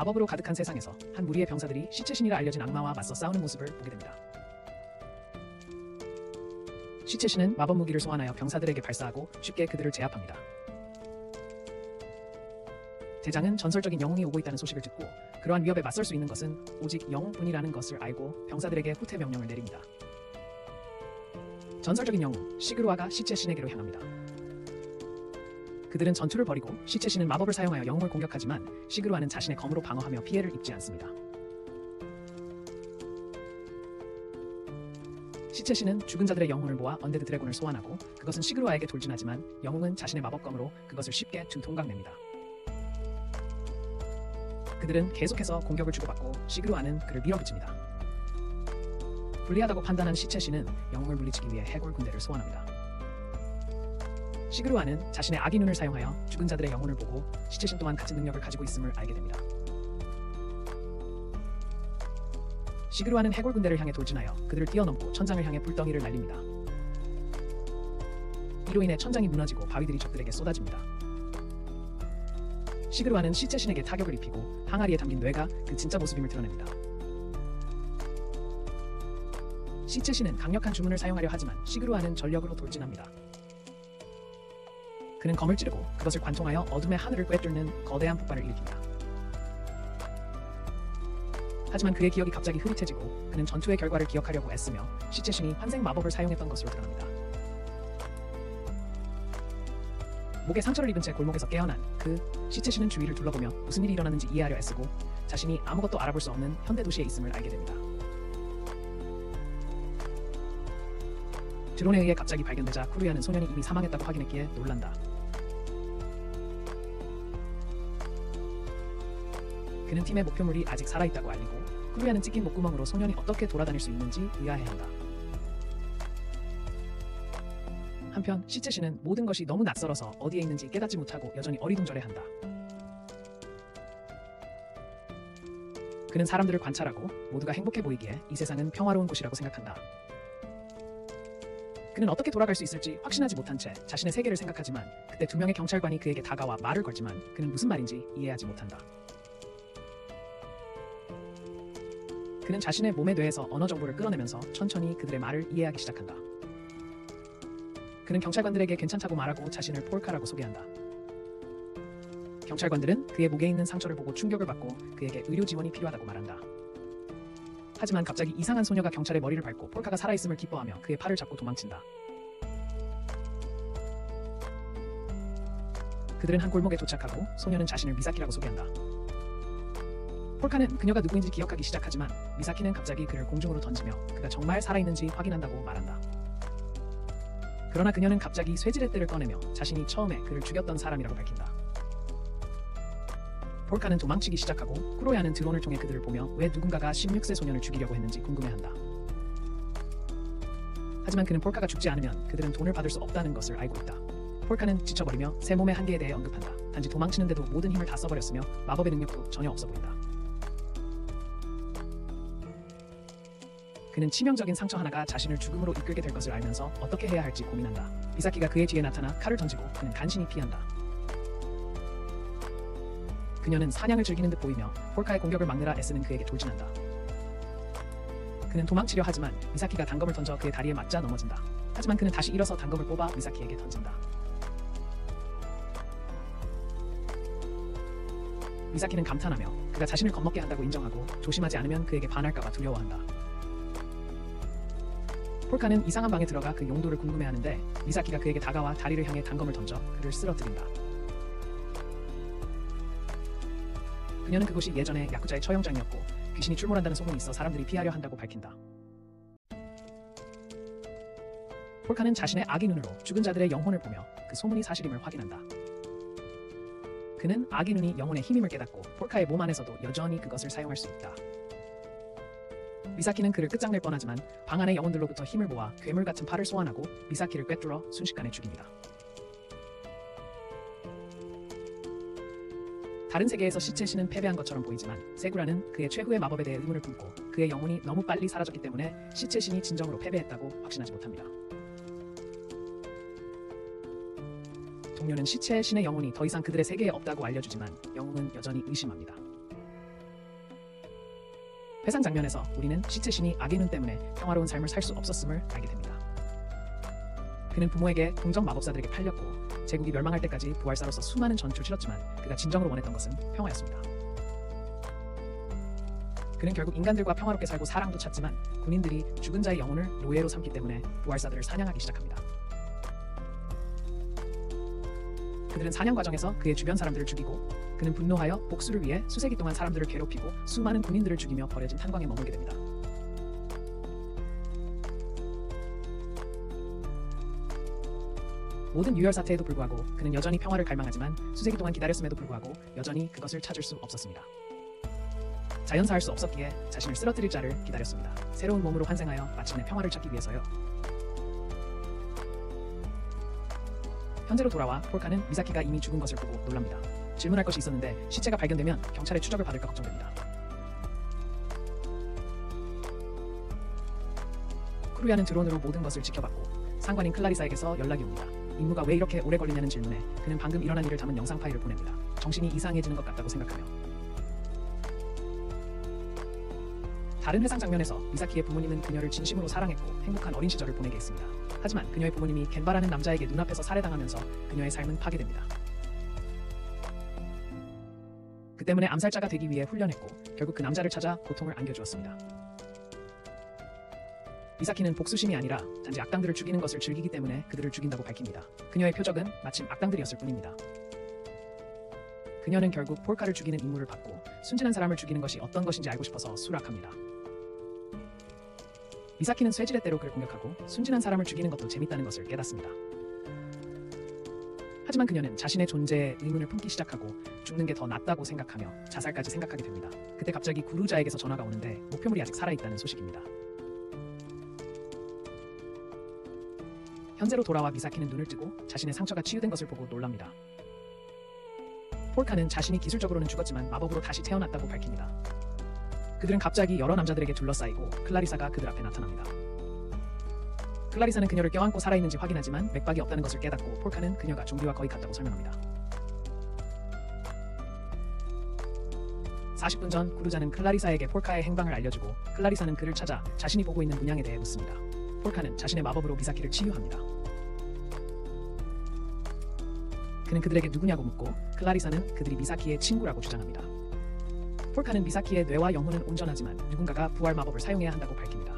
마법으로 가득한 세상에서 한 무리의 병사들이 시체신이라 알려진 악마와 맞서 싸우는 모습을 보게 됩니다. 시체신은 마법 무기를 소환하여 병사들에게 발사하고 쉽게 그들을 제압합니다. 대장은 전설적인 영웅이 오고 있다는 소식을 듣고 그러한 위협에 맞설 수 있는 것은 오직 영웅뿐이라는 것을 알고 병사들에게 후퇴 명령을 내립니다. 전설적인 영웅 시그루아가 시체신에게로 향합니다. 그들은 전투를 벌이고 시체신은 마법을 사용하여 영웅을 공격하지만 시그루아는 자신의 검으로 방어하며 피해를 입지 않습니다. 시체신은 죽은 자들의 영혼을 모아 언데드 드래곤을 소환하고 그것은 시그루아에게 돌진하지만 영웅은 자신의 마법검으로 그것을 쉽게 두 통각냅니다. 그들은 계속해서 공격을 주고받고 시그루아는 그를 밀어붙입니다. 불리하다고 판단한 시체신은 영웅을 물리치기 위해 해골 군대를 소환합니다. 시그루아는 자신의 악의 눈을 사용하여 죽은 자들의 영혼을 보고 시체신 또한 같은 능력을 가지고 있음을 알게 됩니다. 시그루아는 해골 군대를 향해 돌진하여 그들을 뛰어넘고 천장을 향해 불덩이를 날립니다. 이로 인해 천장이 무너지고 바위들이 적들에게 쏟아집니다. 시그루아는 시체신에게 타격을 입히고 항아리에 담긴 뇌가 그 진짜 모습임을 드러냅니다. 시체신은 강력한 주문을 사용하려 하지만 시그루아는 전력으로 돌진합니다. 그는 검을 찌르고 그것을 관통하여 어둠의 하늘을 꿰뚫는 거대한 폭발을 일으킵니다. 하지만 그의 기억이 갑자기 흐릿해지고 그는 전투의 결과를 기억하려고 애쓰며 시체신이 환생 마법을 사용했던 것으로 드러납니다. 목에 상처를 입은 채 골목에서 깨어난 그 시체신은 주위를 둘러보며 무슨 일이 일어났는지 이해하려 애쓰고 자신이 아무것도 알아볼 수 없는 현대 도시에 있음을 알게 됩니다. 드론에 의해 갑자기 발견되자 쿠루야는 소년이 이미 사망했다고 확인했기에 놀란다. 그는 팀의 목표물이 아직 살아있다고 알리고 쿠루야는 찢긴 목구멍으로 소년이 어떻게 돌아다닐 수 있는지 의아해한다. 한편 시체신은 모든 것이 너무 낯설어서 어디에 있는지 깨닫지 못하고 여전히 어리둥절해한다. 그는 사람들을 관찰하고 모두가 행복해 보이기에 이 세상은 평화로운 곳이라고 생각한다. 그는 어떻게 돌아갈 수 있을지 확신하지 못한 채 자신의 세계를 생각하지만 그때 두 명의 경찰관이 그에게 다가와 말을 걸지만 그는 무슨 말인지 이해하지 못한다. 그는 자신의 몸의 뇌에서 언어 정보를 끌어내면서 천천히 그들의 말을 이해하기 시작한다. 그는 경찰관들에게 괜찮다고 말하고 자신을 폴카라고 소개한다. 경찰관들은 그의 목에 있는 상처를 보고 충격을 받고 그에게 의료 지원이 필요하다고 말한다. 하지만 갑자기 이상한 소녀가 경찰의 머리를 밟고 폴카가 살아있음을 기뻐하며 그의 팔을 잡고 도망친다. 그들은 한 골목에 도착하고 소녀는 자신을 미사키라고 소개한다. 폴카는 그녀가 누구인지 기억하기 시작하지만 미사키는 갑자기 그를 공중으로 던지며 그가 정말 살아있는지 확인한다고 말한다. 그러나 그녀는 갑자기 쇠지렛대를 꺼내며 자신이 처음에 그를 죽였던 사람이라고 밝힌다. 폴카는 도망치기 시작하고 쿠로야는 드론을 통해 그들을 보며 왜 누군가가 16세 소년을 죽이려고 했는지 궁금해한다. 하지만 그는 폴카가 죽지 않으면 그들은 돈을 받을 수 없다는 것을 알고 있다. 폴카는 지쳐버리며 새 몸의 한계에 대해 언급한다. 단지 도망치는데도 모든 힘을 다 써버렸으며 마법의 능력도 전혀 없어 보인다. 그는 치명적인 상처 하나가 자신을 죽음으로 이끌게 될 것을 알면서 어떻게 해야 할지 고민한다. 미사키가 그의 뒤에 나타나 칼을 던지고 그는 간신히 피한다. 그녀는 사냥을 즐기는 듯 보이며 폴카의 공격을 막느라 애쓰는 그에게 돌진한다. 그는 도망치려 하지만 미사키가 단검을 던져 그의 다리에 맞자 넘어진다. 하지만 그는 다시 일어서 단검을 뽑아 미사키에게 던진다. 미사키는 감탄하며 그가 자신을 겁먹게 한다고 인정하고 조심하지 않으면 그에게 반할까봐 두려워한다. 폴카는 이상한 방에 들어가 그 용도를 궁금해하는데 미사키가 그에게 다가와 다리를 향해 단검을 던져 그를 쓰러뜨린다. 그녀는 그곳이 예전에 야쿠자의 처형장이었고 귀신이 출몰한다는 소문이 있어 사람들이 피하려 한다고 밝힌다. 폴카는 자신의 악의 눈으로 죽은 자들의 영혼을 보며 그 소문이 사실임을 확인한다. 그는 악의 눈이 영혼의 힘임을 깨닫고 폴카의 몸 안에서도 여전히 그것을 사용할 수 있다. 미사키는 그를 끝장낼 뻔하지만 방 안의 영혼들로부터 힘을 모아 괴물 같은 팔을 소환하고 미사키를 꿰뚫어 순식간에 죽입니다. 다른 세계에서 시체신은 패배한 것처럼 보이지만 세구라는 그의 최후의 마법에 대해 의문을 품고 그의 영혼이 너무 빨리 사라졌기 때문에 시체신이 진정으로 패배했다고 확신하지 못합니다. 동료는 시체신의 영혼이 더 이상 그들의 세계에 없다고 알려주지만 영웅은 여전히 의심합니다. 회상 장면에서 우리는 시체 신이 악의 눈 때문에 평화로운 삶을 살 수 없었음을 알게 됩니다. 그는 부모에게 동정 마법사들에게 팔렸고 제국이 멸망할 때까지 부활사로서 수많은 전투를 치렀지만 그가 진정으로 원했던 것은 평화였습니다. 그는 결국 인간들과 평화롭게 살고 사랑도 찾지만 군인들이 죽은 자의 영혼을 노예로 삼기 때문에 부활사들을 사냥하기 시작합니다. 그들은 사냥 과정에서 그의 주변 사람들을 죽이고 그는 분노하여 복수를 위해 수세기 동안 사람들을 괴롭히고 수많은 군인들을 죽이며 버려진 탄광에 머물게 됩니다. 모든 유혈 사태에도 불구하고 그는 여전히 평화를 갈망하지만 수세기 동안 기다렸음에도 불구하고 여전히 그것을 찾을 수 없었습니다. 자연사할 수 없었기에 자신을 쓰러뜨릴 자를 기다렸습니다. 새로운 몸으로 환생하여 마침내 평화를 찾기 위해서요. 현재로 돌아와 폴카는 미사키가 이미 죽은 것을 보고 놀랍니다. 질문할 것이 있었는데 시체가 발견되면 경찰의 추적을 받을까 걱정됩니다. 쿠루야는 드론으로 모든 것을 지켜봤고 상관인 클라리사에게서 연락이 옵니다. 임무가 왜 이렇게 오래 걸리냐는 질문에 그는 방금 일어난 일을 담은 영상 파일을 보냅니다. 정신이 이상해지는 것 같다고 생각하며. 다른 회상 장면에서 미사키의 부모님은 그녀를 진심으로 사랑했고 행복한 어린 시절을 보내게 했습니다. 하지만 그녀의 부모님이 겐바라는 남자에게 눈앞에서 살해당하면서 그녀의 삶은 파괴됩니다. 그 때문에 암살자가 되기 위해 훈련했고 결국 그 남자를 찾아 고통을 안겨주었습니다. 미사키는 복수심이 아니라 단지 악당들을 죽이는 것을 즐기기 때문에 그들을 죽인다고 밝힙니다. 그녀의 표적은 마침 악당들이었을 뿐입니다. 그녀는 결국 폴카를 죽이는 임무를 받고 순진한 사람을 죽이는 것이 어떤 것인지 알고 싶어서 수락합니다. 미사키는 쇠지렛대로 그를 공격하고 순진한 사람을 죽이는 것도 재밌다는 것을 깨닫습니다. 하지만 그녀는 자신의 존재에 의문을 품기 시작하고 죽는 게 더 낫다고 생각하며 자살까지 생각하게 됩니다. 그때 갑자기 구루자에게서 전화가 오는데 목표물이 아직 살아있다는 소식입니다. 현재로 돌아와 미사키는 눈을 뜨고 자신의 상처가 치유된 것을 보고 놀랍니다. 폴카는 자신이 기술적으로는 죽었지만 마법으로 다시 태어났다고 밝힙니다. 그들은 갑자기 여러 남자들에게 둘러싸이고 클라리사가 그들 앞에 나타납니다. 클라리사는 그녀를 껴안고 살아있는지 확인하지만 맥박이 없다는 것을 깨닫고 폴카는 그녀가 좀비와 거의 같다고 설명합니다. 40분 전 구루자는 클라리사에게 폴카의 행방을 알려주고 클라리사는 그를 찾아 자신이 보고 있는 문양에 대해 묻습니다. 폴카는 자신의 마법으로 미사키를 치유합니다. 그는 그들에게 누구냐고 묻고 클라리사는 그들이 미사키의 친구라고 주장합니다. 폴카는 미사키의 뇌와 영혼은 온전하지만 누군가가 부활 마법을 사용해야 한다고 밝힙니다.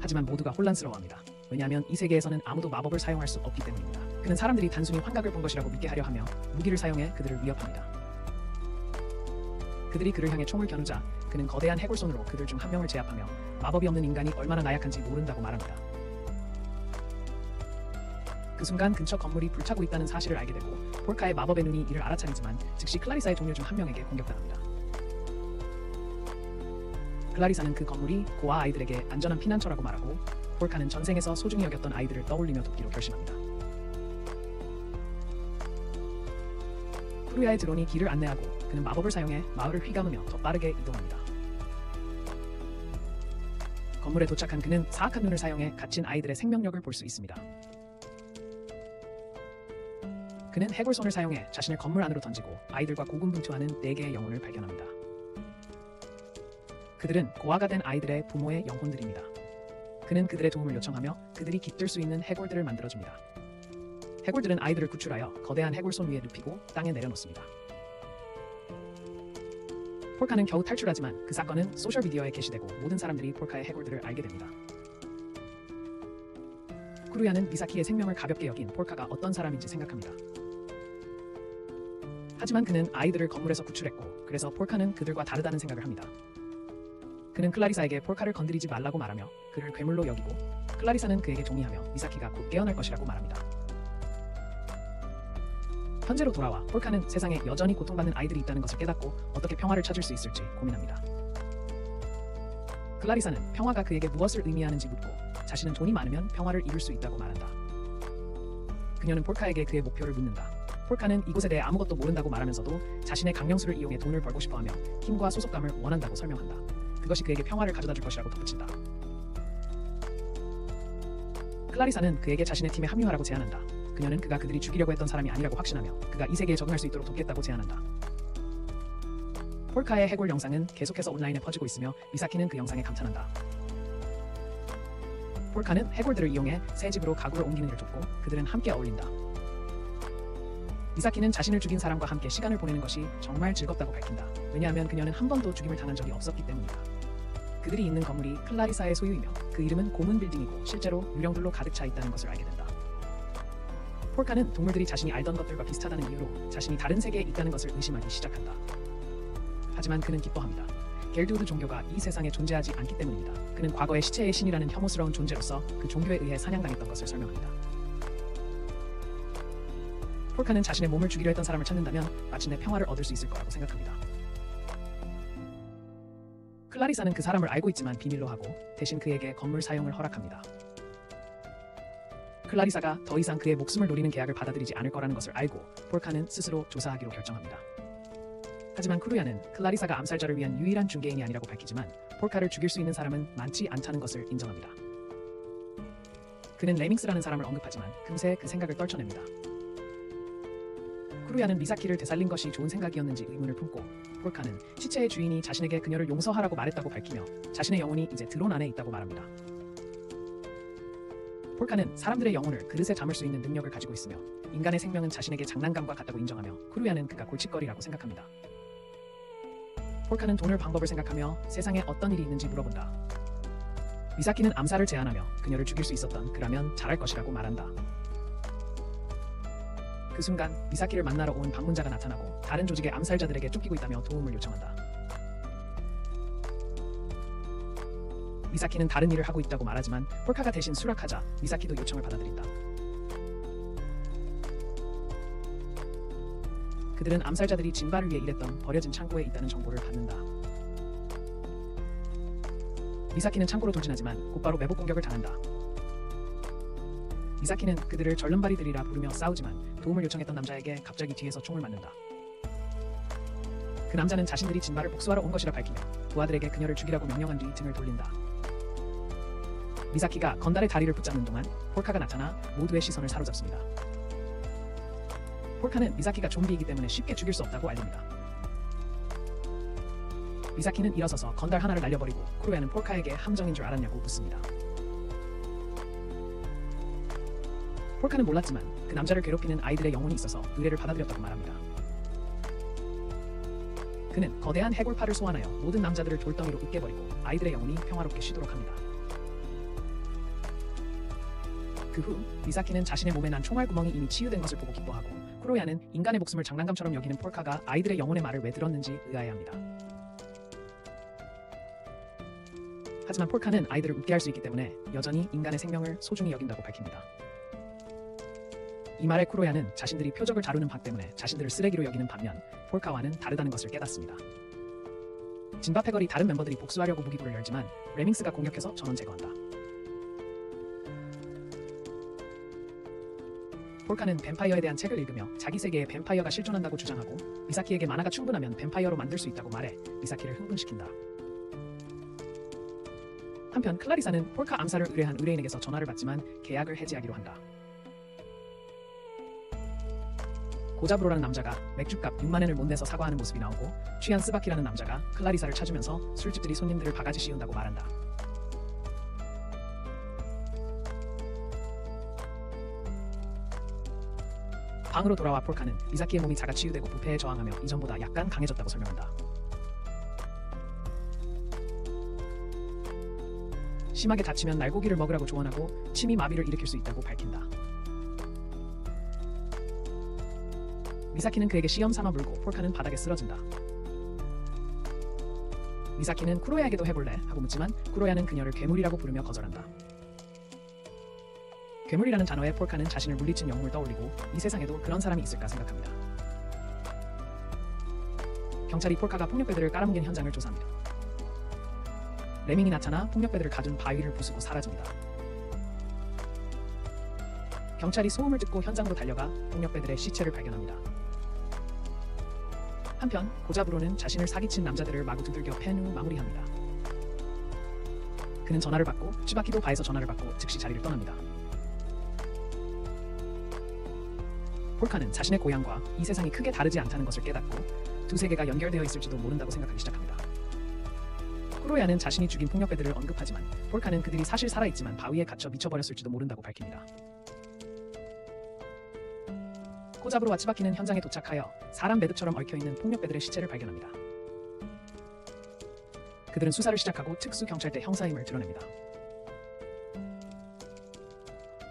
하지만 모두가 혼란스러워합니다. 왜냐하면 이 세계에서는 아무도 마법을 사용할 수 없기 때문입니다. 그는 사람들이 단순히 환각을 본 것이라고 믿게 하려 하며 무기를 사용해 그들을 위협합니다. 그들이 그를 향해 총을 겨누자 그는 거대한 해골손으로 그들 중 한 명을 제압하며 마법이 없는 인간이 얼마나 나약한지 모른다고 말합니다. 그 순간 근처 건물이 불타고 있다는 사실을 알게 되고 폴카의 마법의 눈이 이를 알아차리지만 즉시 클라리사의 동료 중 한 명에게 공격당합니다. 클라리사는 그 건물이 고아 아이들에게 안전한 피난처라고 말하고 폴카는 전생에서 소중히 여겼던 아이들을 떠올리며 돕기로 결심합니다. 쿠루야의 드론이 길을 안내하고 그는 마법을 사용해 마을을 휘감으며 더 빠르게 이동합니다. 건물에 도착한 그는 사악한 눈을 사용해 갇힌 아이들의 생명력을 볼 수 있습니다. 그는 해골손을 사용해 자신을 건물 안으로 던지고 아이들과 고군분투하는 4개의 영혼을 발견합니다. 그들은 고아가 된 아이들의 부모의 영혼들입니다. 그는 그들의 도움을 요청하며 그들이 깃들 수 있는 해골들을 만들어줍니다. 해골들은 아이들을 구출하여 거대한 해골손 위에 눕히고 땅에 내려놓습니다. 폴카는 겨우 탈출하지만 그 사건은 소셜미디어에 게시되고 모든 사람들이 폴카의 해골들을 알게 됩니다. 쿠루야는 미사키의 생명을 가볍게 여긴 폴카가 어떤 사람인지 생각합니다. 하지만 그는 아이들을 건물에서 구출했고 그래서 폴카는 그들과 다르다는 생각을 합니다. 그는 클라리사에게 폴카를 건드리지 말라고 말하며 그를 괴물로 여기고 클라리사는 그에게 동의하며 미사키가 곧 깨어날 것이라고 말합니다. 현재로 돌아와 폴카는 세상에 여전히 고통받는 아이들이 있다는 것을 깨닫고 어떻게 평화를 찾을 수 있을지 고민합니다. 클라리사는 평화가 그에게 무엇을 의미하는지 묻고 자신은 돈이 많으면 평화를 이룰 수 있다고 말한다. 그녀는 폴카에게 그의 목표를 묻는다. 폴카는 이곳에 대해 아무것도 모른다고 말하면서도 자신의 강령술을 이용해 돈을 벌고 싶어하며 힘과 소속감을 원한다고 설명한다. 그것이 그에게 평화를 가져다 줄 것이라고 덧붙인다. 클라리사는 그에게 자신의 팀에 합류하라고 제안한다. 그녀는 그가 그들이 죽이려고 했던 사람이 아니라고 확신하며 그가 이 세계에 적응할 수 있도록 돕겠다고 제안한다. 폴카의 해골 영상은 계속해서 온라인에 퍼지고 있으며 미사키는 그 영상에 감탄한다. 폴카는 해골들을 이용해 새 집으로 가구를 옮기는 일을 돕고 그들은 함께 어울린다. 미사키는 자신을 죽인 사람과 함께 시간을 보내는 것이 정말 즐겁다고 밝힌다. 왜냐하면 그녀는 한 번도 죽임을 당한 적이 없었기 때문이다. 그들이 있는 건물이 클라리사의 소유이며 그 이름은 고문 빌딩이고 실제로 유령들로 가득 차 있다는 것을 알게 된다. 폴카는 동물들이 자신이 알던 것들과 비슷하다는 이유로 자신이 다른 세계에 있다는 것을 의심하기 시작한다. 하지만 그는 기뻐합니다. 겔두드 종교가 이 세상에 존재하지 않기 때문입니다. 그는 과거의 시체의 신이라는 혐오스러운 존재로서 그 종교에 의해 사냥당했던 것을 설명합니다. 폴카는 자신의 몸을 주기로 했던 사람을 찾는다면 마침내 평화를 얻을 수 있을 거라고 생각합니다. 클라리사는 그 사람을 알고 있지만 비밀로 하고 대신 그에게 건물 사용을 허락합니다. 클라리사가 더 이상 그의 목숨을 노리는 계약을 받아들이지 않을 거라는 것을 알고 폴카는 스스로 조사하기로 결정합니다. 하지만 쿠루야는 클라리사가 암살자를 위한 유일한 중개인이 아니라고 밝히지만 폴카를 죽일 수 있는 사람은 많지 않다는 것을 인정합니다. 그는 레밍스라는 사람을 언급하지만 금세 그 생각을 떨쳐냅니다. 쿠루야는 미사키를 되살린 것이 좋은 생각이었는지 의문을 품고 폴카는 시체의 주인이 자신에게 그녀를 용서하라고 말했다고 밝히며 자신의 영혼이 이제 드론 안에 있다고 말합니다. 폴카는 사람들의 영혼을 그릇에 담을 수 있는 능력을 가지고 있으며 인간의 생명은 자신에게 장난감과 같다고 인정하며 쿠루야는 그가 골칫거리라고 생각합니다. 폴카는 돈을 방법을 생각하며 세상에 어떤 일이 있는지 물어본다. 미사키는 암살을 제안하며 그녀를 죽일 수 있었던 그라면 잘할 것이라고 말한다. 그 순간 미사키를 만나러 온 방문자가 나타나고 다른 조직의 암살자들에게 쫓기고 있다며 도움을 요청한다. 미사키는 다른 일을 하고 있다고 말하지만 폴카가 대신 수락하자 미사키도 요청을 받아들인다. 그들은 암살자들이 진발을 위해 일했던 버려진 창고에 있다는 정보를 받는다. 미사키는 창고로 돌진하지만 곧바로 매복 공격을 당한다. 미사키는 그들을 절름발이들이라 부르며 싸우지만 도움을 요청했던 남자에게 갑자기 뒤에서 총을 맞는다. 그 남자는 자신들이 진발을 복수하러 온 것이라 밝히며 부하들에게 그녀를 죽이라고 명령한 뒤 등을 돌린다. 미사키가 건달의 다리를 붙잡는 동안 폴카가 나타나 모두의 시선을 사로잡습니다. 폴카는 미사키가 좀비이기 때문에 쉽게 죽일 수 없다고 알립니다. 미사키는 일어서서 건달 하나를 날려버리고 쿠루야는 폴카에게 함정인 줄 알았냐고 묻습니다. 폴카는 몰랐지만 그 남자를 괴롭히는 아이들의 영혼이 있어서 의뢰를 받아들였다고 말합니다. 그는 거대한 해골파를 소환하여 모든 남자들을 돌덩이로 으깨버리고 아이들의 영혼이 평화롭게 쉬도록 합니다. 그 후 미사키는 자신의 몸에 난 총알 구멍이 이미 치유된 것을 보고 기뻐하고 쿠로야는 인간의 목숨을 장난감처럼 여기는 폴카가 아이들의 영혼의 말을 왜 들었는지 의아해합니다. 하지만 폴카는 아이들을 웃게 할 수 있기 때문에 여전히 인간의 생명을 소중히 여긴다고 밝힙니다. 이 말에 쿠로야는 자신들이 표적을 다루는 바 때문에 자신들을 쓰레기로 여기는 반면 폴카와는 다르다는 것을 깨닫습니다. 진바 패걸이 다른 멤버들이 복수하려고 무기고를 열지만 레밍스가 공격해서 전원 제거한다. 폴카는 뱀파이어에 대한 책을 읽으며 자기 세계에 뱀파이어가 실존한다고 주장하고 미사키에게 만화가 충분하면 뱀파이어로 만들 수 있다고 말해 미사키를 흥분시킨다. 한편 클라리사는 폴카 암살을 의뢰한 의뢰인에게서 전화를 받지만 계약을 해지하기로 한다. 고자브로라는 남자가 맥주값 6만엔을 못 내서 사과하는 모습이 나오고 취한 스바키라는 남자가 클라리사를 찾으면서 술집들이 손님들을 바가지 씌운다고 말한다. 방으로 돌아와 폴카는 미사키의 몸이 자가 치유되고 부패에 저항하며 이전보다 약간 강해졌다고 설명한다. 심하게 다치면 날고기를 먹으라고 조언하고 침이 마비를 일으킬 수 있다고 밝힌다. 미사키는 그에게 시험 삼아 물고 폴카는 바닥에 쓰러진다. 미사키는 쿠로야에게도 해볼래? 하고 묻지만 쿠로야는 그녀를 괴물이라고 부르며 거절한다. 괴물이라는 단어에 폴카는 자신을 물리친 영웅을 떠올리고 이 세상에도 그런 사람이 있을까 생각합니다. 경찰이 폴카가 폭력배들을 깔아뭉갠 현장을 조사합니다. 레밍이 나타나 폭력배들을 가둔 바위를 부수고 사라집니다. 경찰이 소음을 듣고 현장으로 달려가 폭력배들의 시체를 발견합니다. 한편 고자브로는 자신을 사기친 남자들을 마구 두들겨 팬 후 마무리합니다. 그는 전화를 받고 츠바키도 바에서 전화를 받고 즉시 자리를 떠납니다. 폴카는 자신의 고향과 이 세상이 크게 다르지 않다는 것을 깨닫고 두세 개가 연결되어 있을지도 모른다고 생각하기 시작합니다. 쿠로야는 자신이 죽인 폭력배들을 언급하지만 폴카는 그들이 사실 살아있지만 바위에 갇혀 미쳐버렸을지도 모른다고 밝힙니다. 코자브로와 츠바키는 현장에 도착하여 사람 매듭처럼 얽혀있는 폭력배들의 시체를 발견합니다. 그들은 수사를 시작하고 특수경찰대 형사임을 드러냅니다.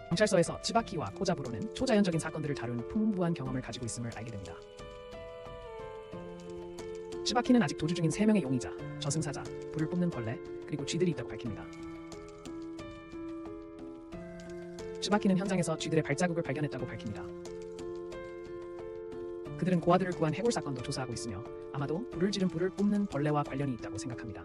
경찰서에서 츠바키와 코자브로는 초자연적인 사건들을 다룬 풍부한 경험을 가지고 있음을 알게 됩니다. 츠바키는 아직 도주 중인 3명의 용의자, 저승사자, 불을 뿜는 벌레, 그리고 쥐들이 있다고 밝힙니다. 츠바키는 현장에서 쥐들의 발자국을 발견했다고 밝힙니다. 그들은 고아들을 구한 해골 사건도 조사하고 있으며 아마도 불을 지른 불을 뿜는 벌레와 관련이 있다고 생각합니다.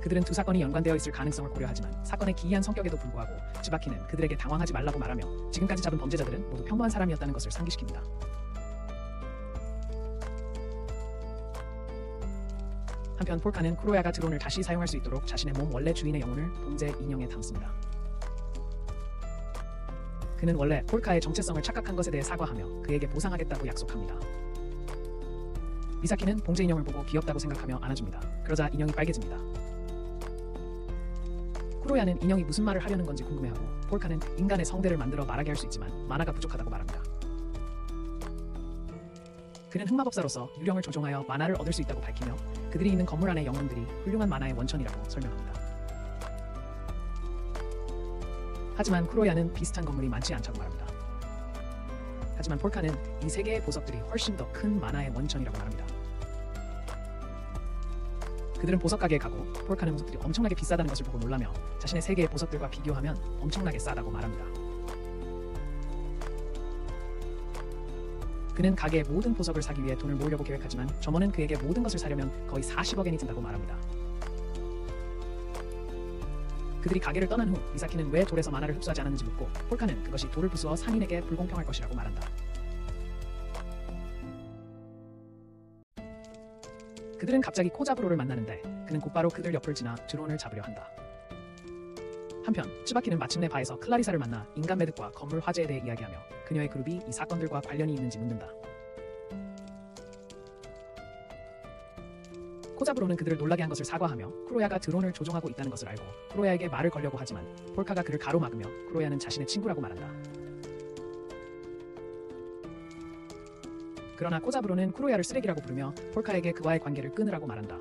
그들은 두 사건이 연관되어 있을 가능성을 고려하지만 사건의 기이한 성격에도 불구하고 츠바키는 그들에게 당황하지 말라고 말하며 지금까지 잡은 범죄자들은 모두 평범한 사람이었다는 것을 상기시킵니다. 한편 폴카는 쿠로야가 드론을 다시 사용할 수 있도록 자신의 몸 원래 주인의 영혼을 봉제 인형에 담습니다. 그는 원래 폴카의 정체성을 착각한 것에 대해 사과하며 그에게 보상하겠다고 약속합니다. 미사키는 봉제 인형을 보고 귀엽다고 생각하며 안아줍니다. 그러자 인형이 빨개집니다. 쿠로야는 인형이 무슨 말을 하려는 건지 궁금해하고 폴카는 인간의 성대를 만들어 말하게 할 수 있지만 만화가 부족하다고 말합니다. 그는 흑마법사로서 유령을 조종하여 만화를 얻을 수 있다고 밝히며 그들이 있는 건물 안의 영혼들이 훌륭한 만화의 원천이라고 설명합니다. 하지만 쿠로야는 비슷한 건물이 많지 않다고 말합니다. 하지만 폴카는 이 세 개의 보석들이 훨씬 더 큰 만화의 원천이라고 말합니다. 그들은 보석 가게에 가고 폴카는 보석들이 엄청나게 비싸다는 것을 보고 놀라며 자신의 세 개의 보석들과 비교하면 엄청나게 싸다고 말합니다. 그는 가게의 모든 보석을 사기 위해 돈을 모으려고 계획하지만 점원은 그에게 모든 것을 사려면 거의 40억엔이 든다고 말합니다. 그들이 가게를 떠난 후 미사키는 왜 돌에서 만화를 흡수하지 않았는지 묻고 폴카는 그것이 돌을 부수어 상인에게 불공평할 것이라고 말한다. 그들은 갑자기 코자브로를 만나는데 그는 곧바로 그들 옆을 지나 드론을 잡으려 한다. 한편 츠바키는 마침내 바에서 클라리사를 만나 인간 매듭과 건물 화재에 대해 이야기하며 그녀의 그룹이 이 사건들과 관련이 있는지 묻는다. 코자브로는 그들을 놀라게 한 것을 사과하며 쿠로야가 드론을 조종하고 있다는 것을 알고 쿠로야에게 말을 걸려고 하지만 폴카가 그를 가로막으며 쿠로야는 자신의 친구라고 말한다. 그러나 코자브로는 쿠로야를 쓰레기라고 부르며 폴카에게 그와의 관계를 끊으라고 말한다.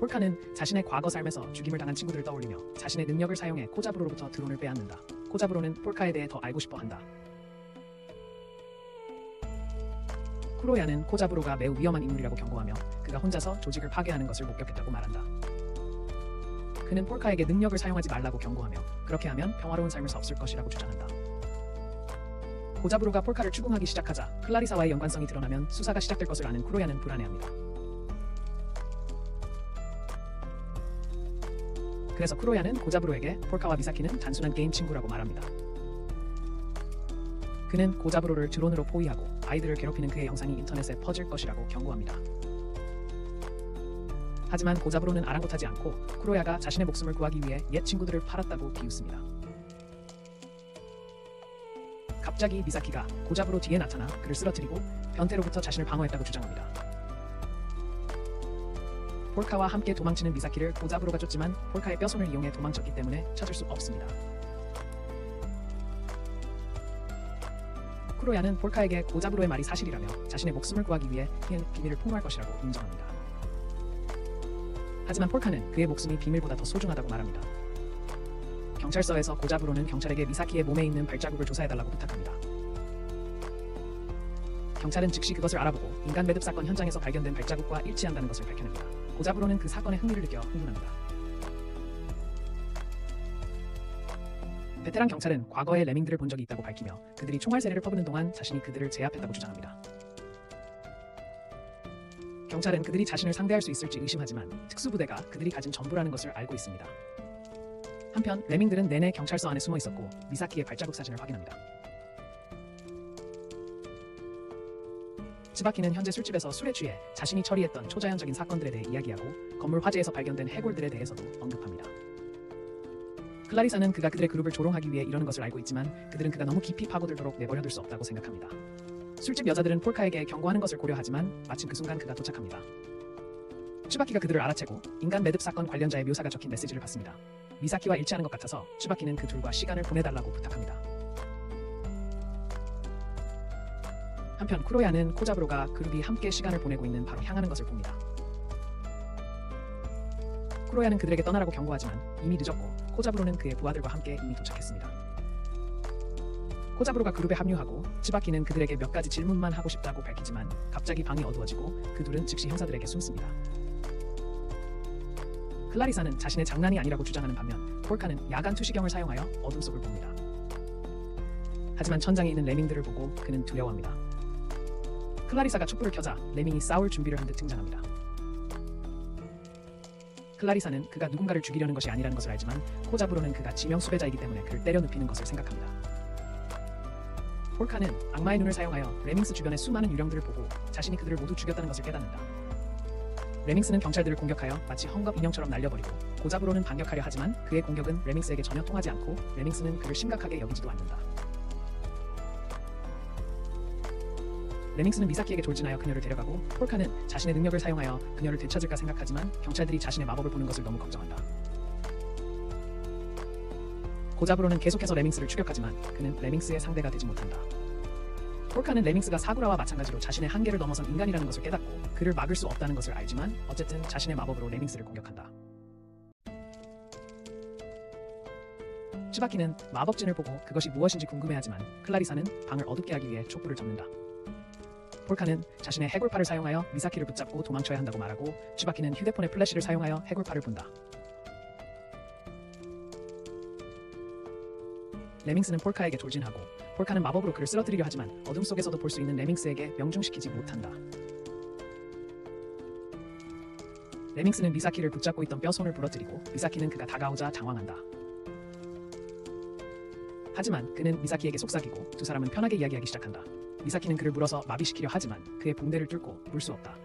폴카는 자신의 과거 삶에서 죽임을 당한 친구들을 떠올리며 자신의 능력을 사용해 코자브로로부터 드론을 빼앗는다. 코자브로는 폴카에 대해 더 알고 싶어 한다. 쿠로야는 코자브로가 매우 위험한 인물이라고 경고하며 그가 혼자서 조직을 파괴하는 것을 목격했다고 말한다. 그는 폴카에게 능력을 사용하지 말라고 경고하며 그렇게 하면 평화로운 삶을 수 없을 것이라고 주장한다. 코자브로가 폴카를 추궁하기 시작하자 클라리사와의 연관성이 드러나면 수사가 시작될 것을 아는 쿠로야는 불안해합니다. 그래서 쿠로야는 코자브로에게 폴카와 미사키는 단순한 게임 친구라고 말합니다. 그는 코자브로를 드론으로 포위하고 아이들을 괴롭히는 그의 영상이 인터넷에 퍼질 것이라고 경고합니다. 하지만 코자브로는 아랑곳하지 않고 쿠로야가 자신의 목숨을 구하기 위해 옛 친구들을 팔았다고 비웃습니다. 갑자기 미사키가 코자브로 뒤에 나타나 그를 쓰러뜨리고 변태로부터 자신을 방어했다고 주장합니다. 폴카와 함께 도망치는 미사키를 코자브로가 쫓지만 폴카의 뼈손을 이용해 도망쳤기 때문에 찾을 수 없습니다. 쿠로야는 폴카에게 코자브로의 말이 사실이라며 자신의 목숨을 구하기 위해 그의 비밀을 폭로할 것이라고 인정합니다. 하지만 폴카는 그의 목숨이 비밀보다 더 소중하다고 말합니다. 경찰서에서 코자브로는 경찰에게 미사키의 몸에 있는 발자국을 조사해달라고 부탁합니다. 경찰은 즉시 그것을 알아보고 인간 매듭 사건 현장에서 발견된 발자국과 일치한다는 것을 밝혀냅니다. 코자브로는 그 사건에 흥미를 느껴 흥분합니다. 베테랑 경찰은 과거에 레밍들을 본 적이 있다고 밝히며 그들이 총알 세례를 퍼부는 동안 자신이 그들을 제압했다고 주장합니다. 경찰은 그들이 자신을 상대할 수 있을지 의심하지만 특수부대가 그들이 가진 전부라는 것을 알고 있습니다. 한편 레밍들은 내내 경찰서 안에 숨어 있었고 미사키의 발자국 사진을 확인합니다. 츠바키는 현재 술집에서 술에 취해 자신이 처리했던 초자연적인 사건들에 대해 이야기하고 건물 화재에서 발견된 해골들에 대해서도 언급합니다. 클라리사는 그가 그들의 그룹을 조롱하기 위해 이러는 것을 알고 있지만 그들은 그가 너무 깊이 파고들도록 내버려둘 수 없다고 생각합니다. 술집 여자들은 폴카에게 경고하는 것을 고려하지만 마침 그 순간 그가 도착합니다. 츠바키가 그들을 알아채고 인간 매듭 사건 관련자의 묘사가 적힌 메시지를 받습니다. 미사키와 일치하는 것 같아서 츠바키는 그 둘과 시간을 보내달라고 부탁합니다. 한편 쿠로야는 코자부로가 그룹이 함께 시간을 보내고 있는 바로 향하는 것을 봅니다. 쿠로야는 그들에게 떠나라고 경고하지만 이미 늦었고 코자부로는 그의 부하들과 함께 이미 도착했습니다. 코자부로가 그룹에 합류하고 츠바키는 그들에게 몇 가지 질문만 하고 싶다고 밝히지만 갑자기 방이 어두워지고 그 둘은 즉시 형사들에게 숨습니다. 클라리사는 자신의 장난이 아니라고 주장하는 반면 폴카는 야간 투시경을 사용하여 어둠 속을 봅니다. 하지만 천장에 있는 레밍들을 보고 그는 두려워합니다. 클라리사가 촛불을 켜자 레밍이 싸울 준비를 한 듯 등장합니다. 클라리사는 그가 누군가를 죽이려는 것이 아니라는 것을 알지만 코자부로는 그가 지명 수배자이기 때문에 그를 때려 눕히는 것을 생각합니다. 폴카는 악마의 눈을 사용하여 레밍스 주변의 수많은 유령들을 보고 자신이 그들을 모두 죽였다는 것을 깨닫는다. 레밍스는 경찰들을 공격하여 마치 헝겊 인형처럼 날려버리고 코자부로는 반격하려 하지만 그의 공격은 레밍스에게 전혀 통하지 않고 레밍스는 그를 심각하게 여기지도 않는다. 레밍스는 미사키에게 돌진하여 그녀를 데려가고 폴카는 자신의 능력을 사용하여 그녀를 되찾을까 생각하지만 경찰들이 자신의 마법을 보는 것을 너무 걱정한다. 코자부로는 계속해서 레밍스를 추격하지만 그는 레밍스의 상대가 되지 못한다. 폴카는 레밍스가 사구라와 마찬가지로 자신의 한계를 넘어선 인간이라는 것을 깨닫고 그를 막을 수 없다는 것을 알지만 어쨌든 자신의 마법으로 레밍스를 공격한다. 츠바키는 마법진을 보고 그것이 무엇인지 궁금해하지만 클라리사는 방을 어둡게 하기 위해 촛불을 접는다. 폴카는 자신의 해골팔을 사용하여 미사키를 붙잡고 도망쳐야 한다고 말하고 츠바키는 휴대폰의 플래시를 사용하여 해골팔을 본다. 레밍스는 폴카에게 돌진하고 폴카는 마법으로 그를 쓰러뜨리려 하지만 어둠 속에서도 볼 수 있는 레밍스에게 명중시키지 못한다. 레밍스는 미사키를 붙잡고 있던 뼈손을 부러뜨리고 미사키는 그가 다가오자 당황한다. 하지만 그는 미사키에게 속삭이고 두 사람은 편하게 이야기하기 시작한다. 미사키는 그를 물어서 마비시키려 하지만 그의 붕대를 뚫고 물 수 없다.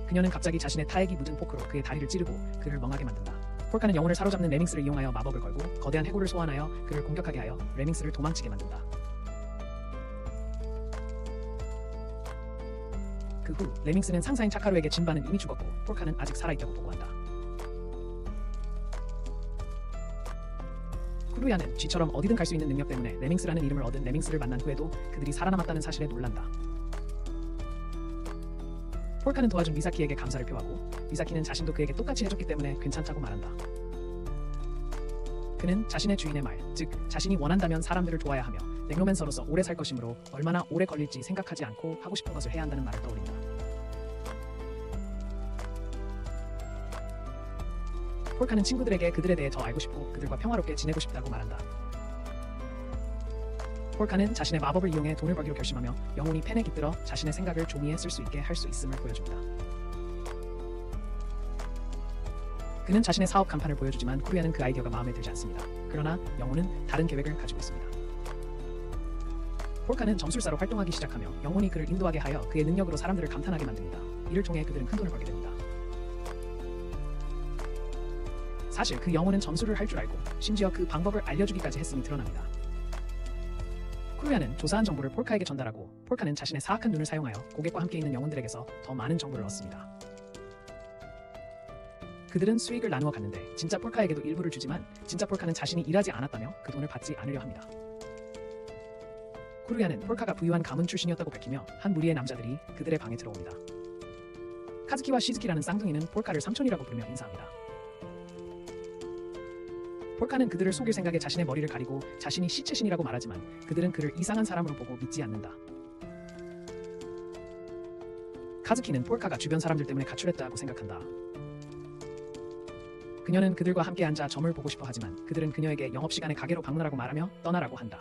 그녀는 갑자기 자신의 타액이 묻은 포크로 그의 다리를 찌르고 그를 멍하게 만든다. 폴카는 영혼을 사로잡는 레밍스를 이용하여 마법을 걸고 거대한 해골을 소환하여 그를 공격하게 하여 레밍스를 도망치게 만든다. 그 후 레밍스는 상사인 차카루에게 진바는 이미 죽었고 폴카는 아직 살아있다고 보고한다. 쿠루야는 쥐처럼 어디든 갈 수 있는 능력 때문에 레밍스라는 이름을 얻은 레밍스를 만난 후에도 그들이 살아남았다는 사실에 놀란다. 폴카는 도와준 미사키에게 감사를 표하고 미사키는 자신도 그에게 똑같이 해줬기 때문에 괜찮다고 말한다. 그는 자신의 주인의 말, 즉 자신이 원한다면 사람들을 도와야 하며 넥로맨서로서 오래 살 것이므로 얼마나 오래 걸릴지 생각하지 않고 하고 싶은 것을 해야 한다는 말을 떠올린다. 폴카는 친구들에게 그들에 대해 더 알고 싶고 그들과 평화롭게 지내고 싶다고 말한다. 폴카는 자신의 마법을 이용해 돈을 벌기로 결심하며 영혼이 펜에 깃들어 자신의 생각을 종이에 쓸 수 있게 할 수 있음을 보여줍니다. 그는 자신의 사업 간판을 보여주지만 쿠루야는 그 아이디어가 마음에 들지 않습니다. 그러나 영혼은 다른 계획을 가지고 있습니다. 폴카는 점술사로 활동하기 시작하며 영혼이 그를 인도하게 하여 그의 능력으로 사람들을 감탄하게 만듭니다. 이를 통해 그들은 큰 돈을 벌게 됩니다. 사실 그 영혼은 점술을 할 줄 알고 심지어 그 방법을 알려주기까지 했음이 드러납니다. 쿠루야는 조사한 정보를 폴카에게 전달하고 폴카는 자신의 사악한 눈을 사용하여 고객과 함께 있는 영혼들에게서 더 많은 정보를 얻습니다. 그들은 수익을 나누어 갔는데 진짜 폴카에게도 일부를 주지만 진짜 폴카는 자신이 일하지 않았다며 그 돈을 받지 않으려 합니다. 쿠루야는 폴카가 부유한 가문 출신이었다고 밝히며 한 무리의 남자들이 그들의 방에 들어옵니다. 카즈키와 시즈키라는 쌍둥이는 폴카를 삼촌이라고 부르며 인사합니다. 폴카는 그들을 속일 생각에 자신의 머리를 가리고 자신이 시체신이라고 말하지만 그들은 그를 이상한 사람으로 보고 믿지 않는다. 카즈키는 폴카가 주변 사람들 때문에 가출했다고 생각한다. 그녀는 그들과 함께 앉아 점을 보고 싶어 하지만 그들은 그녀에게 영업시간에 가게로 방문하라고 말하며 떠나라고 한다.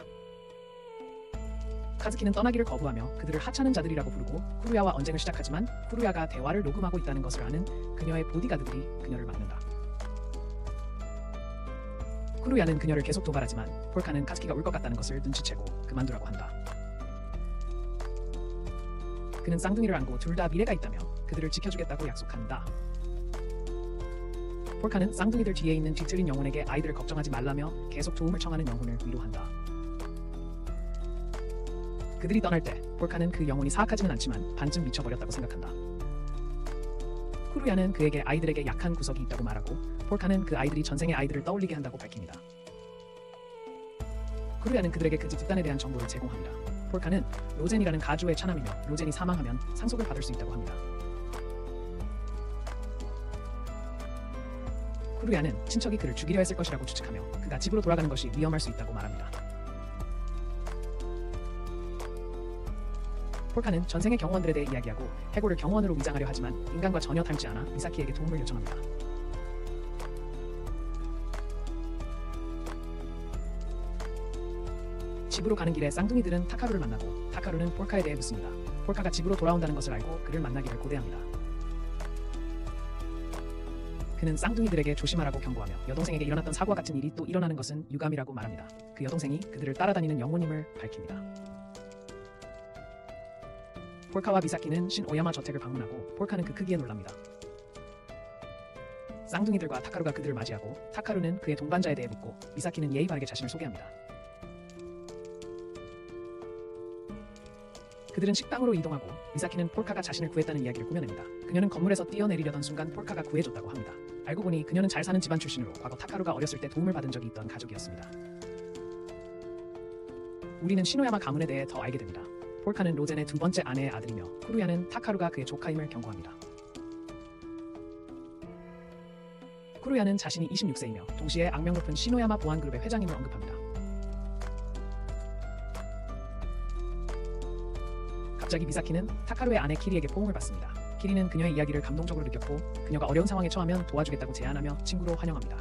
카즈키는 떠나기를 거부하며 그들을 하찮은 자들이라고 부르고 쿠루야와 언쟁을 시작하지만 쿠루야가 대화를 녹음하고 있다는 것을 아는 그녀의 보디가드들이 그녀를 막는다. 쿠루야는 그녀를 계속 도발하지만 폴카는 카즈키가 올 것 같다는 것을 눈치채고 그만두라고 한다. 그는 쌍둥이를 안고 둘 다 미래가 있다며 그들을 지켜주겠다고 약속한다. 폴카는 쌍둥이들 뒤에 있는 뒤틀린 영혼에게 아이들을 걱정하지 말라며 계속 도움을 청하는 영혼을 위로한다. 그들이 떠날 때 폴카는 그 영혼이 사악하지는 않지만 반쯤 미쳐버렸다고 생각한다. 쿠루야는 그에게 아이들에게 약한 구석이 있다고 말하고 폴카는 그 아이들이 전생의 아이들을 떠올리게 한다고 밝힙니다. 쿠루야는 그들에게 그 집 집단에 대한 정보를 제공합니다. 폴카는 로젠이라는 가주의 차남이며 로젠이 사망하면 상속을 받을 수 있다고 합니다. 쿠루야는 친척이 그를 죽이려 했을 것이라고 추측하며 그가 집으로 돌아가는 것이 위험할 수 있다고 말합니다. 폴카는 전생의 경호원들에 대해 이야기하고 해골을 경호원으로 위장하려 하지만 인간과 전혀 닮지 않아 미사키에게 도움을 요청합니다. 집으로 가는 길에 쌍둥이들은 타카루를 만나고 타카루는 폴카에 대해 묻습니다. 폴카가 집으로 돌아온다는 것을 알고 그를 만나기를 고대합니다. 그는 쌍둥이들에게 조심하라고 경고하며 여동생에게 일어났던 사고와 같은 일이 또 일어나는 것은 유감이라고 말합니다. 그 여동생이 그들을 따라다니는 영혼임을 밝힙니다. 폴카와 미사키는 신 오야마 저택을 방문하고 폴카는 그 크기에 놀랍니다. 쌍둥이들과 타카루가 그들을 맞이하고 타카루는 그의 동반자에 대해 묻고 미사키는 예의 바르게 자신을 소개합니다. 그들은 식당으로 이동하고 미사키는 폴카가 자신을 구했다는 이야기를 꾸며냅니다. 그녀는 건물에서 뛰어내리려던 순간 폴카가 구해줬다고 합니다. 알고 보니 그녀는 잘 사는 집안 출신으로 과거 타카루가 어렸을 때 도움을 받은 적이 있던 가족이었습니다. 우리는 시노야마 가문에 대해 더 알게 됩니다. 폴카는 로젠의 두 번째 아내의 아들이며 쿠루야는 타카루가 그의 조카임을 경고합니다. 쿠루야는 자신이 26세이며 동시에 악명 높은 시노야마 보안그룹의 회장임을 언급합니다. 갑자기 미사키는 타카루의 아내 키리에게 포옹을 받습니다. 키리는 그녀의 이야기를 감동적으로 느꼈고 그녀가 어려운 상황에 처하면 도와주겠다고 제안하며 친구로 환영합니다.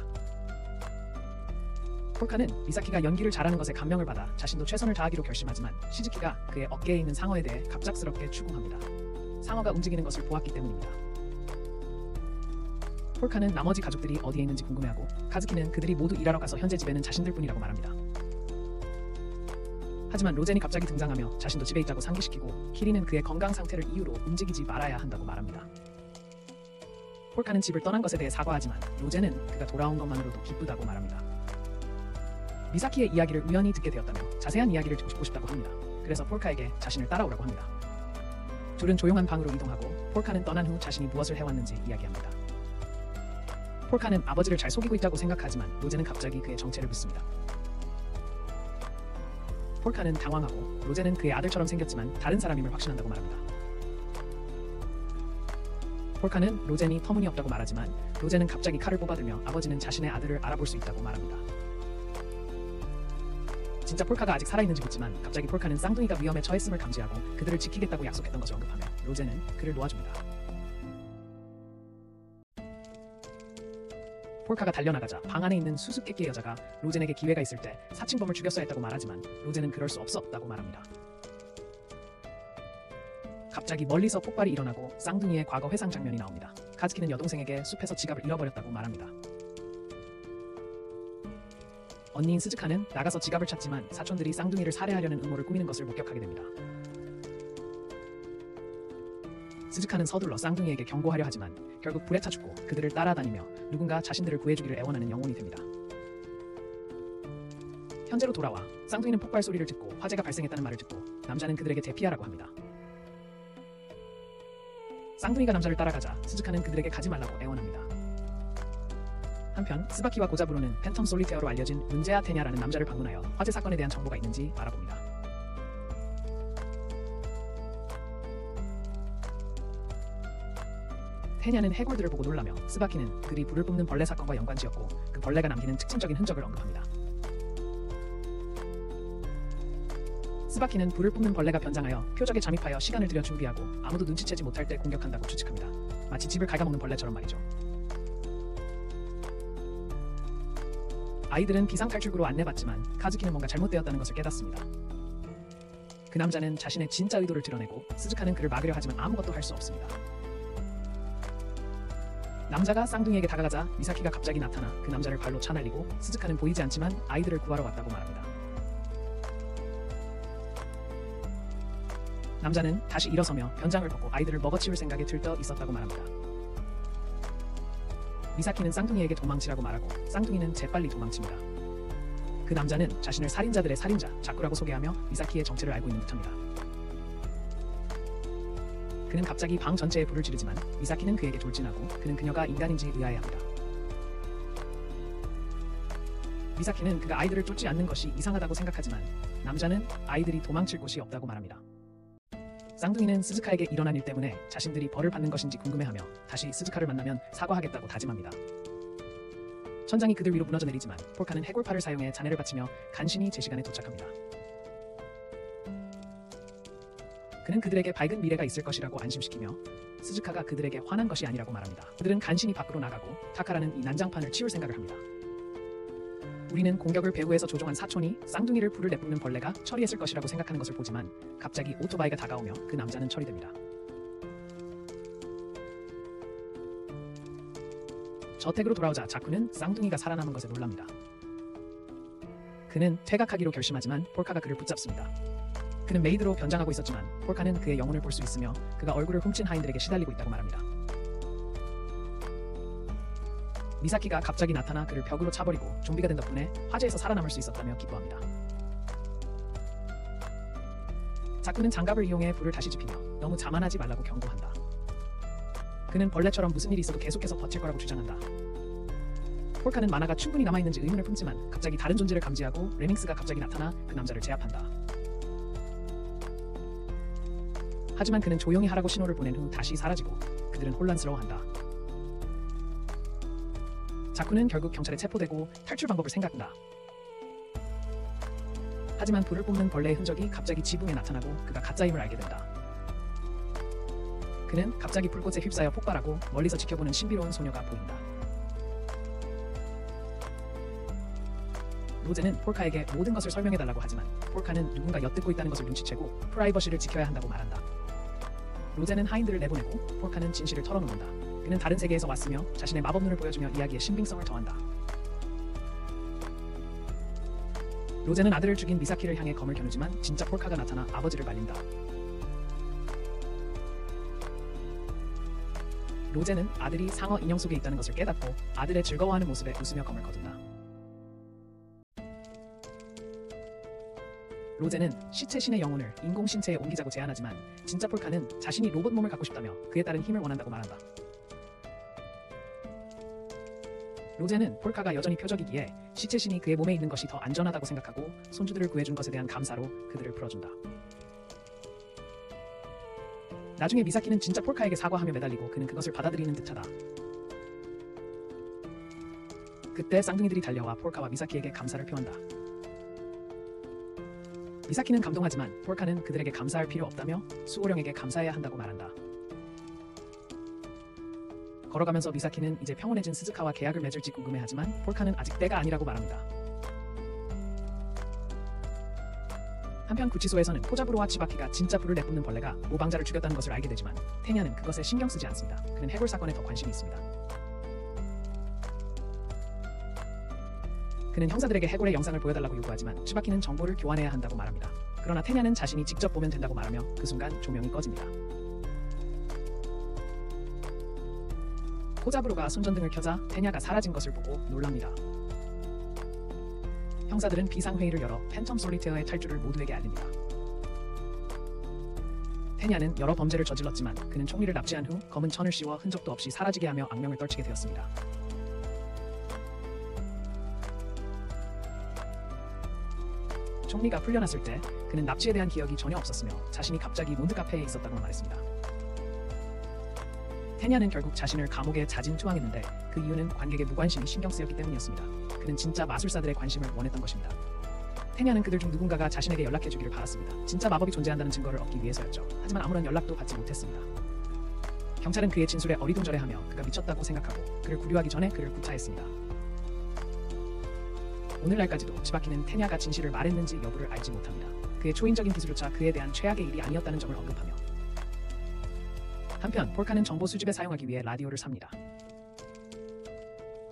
폴카는 미사키가 연기를 잘하는 것에 감명을 받아 자신도 최선을 다하기로 결심하지만 시즈키가 그의 어깨에 있는 상어에 대해 갑작스럽게 추궁합니다. 상어가 움직이는 것을 보았기 때문입니다. 폴카는 나머지 가족들이 어디에 있는지 궁금해하고 카즈키는 그들이 모두 일하러 가서 현재 집에는 자신들뿐이라고 말합니다. 하지만 로젠이 갑자기 등장하며 자신도 집에 있다고 상기시키고 키리는 그의 건강 상태를 이유로 움직이지 말아야 한다고 말합니다. 폴카는 집을 떠난 것에 대해 사과하지만 로젠은 그가 돌아온 것만으로도 기쁘다고 말합니다. 미사키의 이야기를 우연히 듣게 되었다며 자세한 이야기를 듣고 싶다고 합니다. 그래서 폴카에게 자신을 따라오라고 합니다. 둘은 조용한 방으로 이동하고 폴카는 떠난 후 자신이 무엇을 해왔는지 이야기합니다. 폴카는 아버지를 잘 속이고 있다고 생각하지만 로젠은 갑자기 그의 정체를 묻습니다. 폴카는 당황하고 로젠은 그의 아들처럼 생겼지만 다른 사람임을 확신한다고 말합니다. 폴카는 로젠이 터무니없다고 말하지만 로젠은 갑자기 칼을 뽑아들며 아버지는 자신의 아들을 알아볼 수 있다고 말합니다. 진짜 폴카가 아직 살아있는지 묻지만 갑자기 폴카는 쌍둥이가 위험에 처했음을 감지하고 그들을 지키겠다고 약속했던 것을 언급하며 로젠은 그를 놓아줍니다. 폴카가 달려나가자 방 안에 있는 수수께끼의 여자가 로젠에게 기회가 있을 때 사칭범을 죽였어야 했다고 말하지만 로젠은 그럴 수 없었다고 말합니다. 갑자기 멀리서 폭발이 일어나고 쌍둥이의 과거 회상 장면이 나옵니다. 카즈키는 여동생에게 숲에서 지갑을 잃어버렸다고 말합니다. 언니인 스즈카는 나가서 지갑을 찾지만 사촌들이 쌍둥이를 살해하려는 음모를 꾸미는 것을 목격하게 됩니다. 스즈카는 서둘러 쌍둥이에게 경고하려 하지만 결국 불에 타 죽고 그들을 따라다니며 누군가 자신들을 구해주기를 애원하는 영혼이 됩니다. 현재로 돌아와 쌍둥이는 폭발 소리를 듣고 화재가 발생했다는 말을 듣고 남자는 그들에게 대피하라고 합니다. 쌍둥이가 남자를 따라가자 스즈카는 그들에게 가지 말라고 애원합니다. 한편 스바키와 고자부로는 팬텀 솔리테어로 알려진 문제아 테냐라는 남자를 방문하여 화재 사건에 대한 정보가 있는지 알아봅니다. 테냐는 해골들을 보고 놀라며 스바키는 그들이 불을 뿜는 벌레 사건과 연관지었고 그 벌레가 남기는 특징적인 흔적을 언급합니다. 스바키는 불을 뿜는 벌레가 변장하여 표적에 잠입하여 시간을 들여 준비하고 아무도 눈치채지 못할 때 공격한다고 추측합니다. 마치 집을 갉아먹는 벌레처럼 말이죠. 아이들은 비상탈출구로 안내받지만 카즈키는 뭔가 잘못되었다는 것을 깨닫습니다. 그 남자는 자신의 진짜 의도를 드러내고 스즈카는 그를 막으려 하지만 아무것도 할 수 없습니다. 남자가 쌍둥이에게 다가가자 미사키가 갑자기 나타나 그 남자를 발로 차날리고 스즈카는 보이지 않지만 아이들을 구하러 왔다고 말합니다. 남자는 다시 일어서며 변장을 벗고 아이들을 먹어치울 생각에 들떠 있었다고 말합니다. 미사키는 쌍둥이에게 도망치라고 말하고 쌍둥이는 재빨리 도망칩니다. 그 남자는 자신을 살인자들의 살인자 자쿠라고 소개하며 미사키의 정체를 알고 있는 듯합니다. 그는 갑자기 방 전체에 불을 지르지만 미사키는 그에게 돌진하고 그는 그녀가 인간인지 의아해합니다. 미사키는 그가 아이들을 쫓지 않는 것이 이상하다고 생각하지만 남자는 아이들이 도망칠 곳이 없다고 말합니다. 쌍둥이는 스즈카에게 일어난 일 때문에 자신들이 벌을 받는 것인지 궁금해하며 다시 스즈카를 만나면 사과하겠다고 다짐합니다. 천장이 그들 위로 무너져 내리지만 폴카는 해골팔을 사용해 잔해를 받치며 간신히 제 시간에 도착합니다. 그는 그들에게 밝은 미래가 있을 것이라고 안심시키며 스즈카가 그들에게 화난 것이 아니라고 말합니다. 그들은 간신히 밖으로 나가고 타카라는 이 난장판을 치울 생각을 합니다. 우리는 공격을 배후에서 조종한 사촌이 쌍둥이를 불을 내뿜는 벌레가 처리했을 것이라고 생각하는 것을 보지만 갑자기 오토바이가 다가오며 그 남자는 처리됩니다. 저택으로 돌아오자 자쿠는 쌍둥이가 살아남은 것에 놀랍니다. 그는 퇴각하기로 결심하지만 폴카가 그를 붙잡습니다. 그는 메이드로 변장하고 있었지만 폴카는 그의 영혼을 볼 수 있으며 그가 얼굴을 훔친 하인들에게 시달리고 있다고 말합니다. 미사키가 갑자기 나타나 그를 벽으로 차버리고 좀비가 된 덕분에 화재에서 살아남을 수 있었다며 기뻐합니다. 자쿠는 장갑을 이용해 불을 다시 지피며 너무 자만하지 말라고 경고한다. 그는 벌레처럼 무슨 일이 있어도 계속해서 버틸 거라고 주장한다. 폴카는 만화가 충분히 남아있는지 의문을 품지만 갑자기 다른 존재를 감지하고 레밍스가 갑자기 나타나 그 남자를 제압한다. 하지만 그는 조용히 하라고 신호를 보낸 후 다시 사라지고 그들은 혼란스러워한다. 자쿠는 결국 경찰에 체포되고 탈출 방법을 생각한다. 하지만 불을 뿜는 벌레의 흔적이 갑자기 지붕에 나타나고 그가 가짜임을 알게 된다. 그는 갑자기 불꽃에 휩싸여 폭발하고 멀리서 지켜보는 신비로운 소녀가 보인다. 로제는 폴카에게 모든 것을 설명해달라고 하지만 폴카는 누군가 엿듣고 있다는 것을 눈치채고 프라이버시를 지켜야 한다고 말한다. 로제는 하인들을 내보내고 폴카는 진실을 털어놓는다. 그는 다른 세계에서 왔으며 자신의 마법눈을 보여주며 이야기에 신빙성을 더한다. 로제는 아들을 죽인 미사키를 향해 검을 겨누지만 진짜 폴카가 나타나 아버지를 말린다. 로제는 아들이 상어 인형 속에 있다는 것을 깨닫고 아들의 즐거워하는 모습에 웃으며 검을 거둔다. 로제는 시체 신의 영혼을 인공 신체에 옮기자고 제안하지만 진짜 폴카는 자신이 로봇 몸을 갖고 싶다며 그에 따른 힘을 원한다고 말한다. 로제는 폴카가 여전히 표적이기에 시체 신이 그의 몸에 있는 것이 더 안전하다고 생각하고 손주들을 구해준 것에 대한 감사로 그들을 풀어준다. 나중에 미사키는 진짜 폴카에게 사과하며 매달리고 그는 그것을 받아들이는 듯하다. 그때 쌍둥이들이 달려와 폴카와 미사키에게 감사를 표한다. 미사키는 감동하지만 폴카는 그들에게 감사할 필요 없다며 수호령에게 감사해야 한다고 말한다. 걸어가면서 미사키는 이제 평온해진 스즈카와 계약을 맺을지 궁금해하지만 폴카는 아직 때가 아니라고 말합니다. 한편 구치소에서는 코자부로와 치바키가 진짜 불을 내뿜는 벌레가 모방자를 죽였다는 것을 알게 되지만 테냐는 그것에 신경 쓰지 않습니다. 그는 해골 사건에 더 관심이 있습니다. 그는 형사들에게 해골의 영상을 보여달라고 요구하지만 치바키는 정보를 교환해야 한다고 말합니다. 그러나 테냐는 자신이 직접 보면 된다고 말하며 그 순간 조명이 꺼집니다. 코자부로가 손전등을 켜자 테냐가 사라진 것을 보고 놀랍니다. 형사들은 비상회의를 열어 팬텀 솔리테어의 탈주를 모두에게 알립니다. 테냐는 여러 범죄를 저질렀지만 그는 총리를 납치한 후 검은 천을 씌워 흔적도 없이 사라지게 하며 악명을 떨치게 되었습니다. 총리가 풀려났을 때 그는 납치에 대한 기억이 전혀 없었으며 자신이 갑자기 몬드 카페에 있었다고 말했습니다. 테냐는 결국 자신을 감옥에 자진 투항했는데 그 이유는 관객의 무관심이 신경 쓰였기 때문이었습니다. 그는 진짜 마술사들의 관심을 원했던 것입니다. 테냐는 그들 중 누군가가 자신에게 연락해주기를 바랐습니다. 진짜 마법이 존재한다는 증거를 얻기 위해서였죠. 하지만 아무런 연락도 받지 못했습니다. 경찰은 그의 진술에 어리둥절해하며 그가 미쳤다고 생각하고 그를 구류하기 전에 그를 구타했습니다. 오늘날까지도 치바키는 테냐가 진실을 말했는지 여부를 알지 못합니다. 그의 초인적인 기술조차 그에 대한 최악의 일이 아니었다는 점을 언급하며 한편 폴카는 정보 수집에 사용하기 위해 라디오를 삽니다.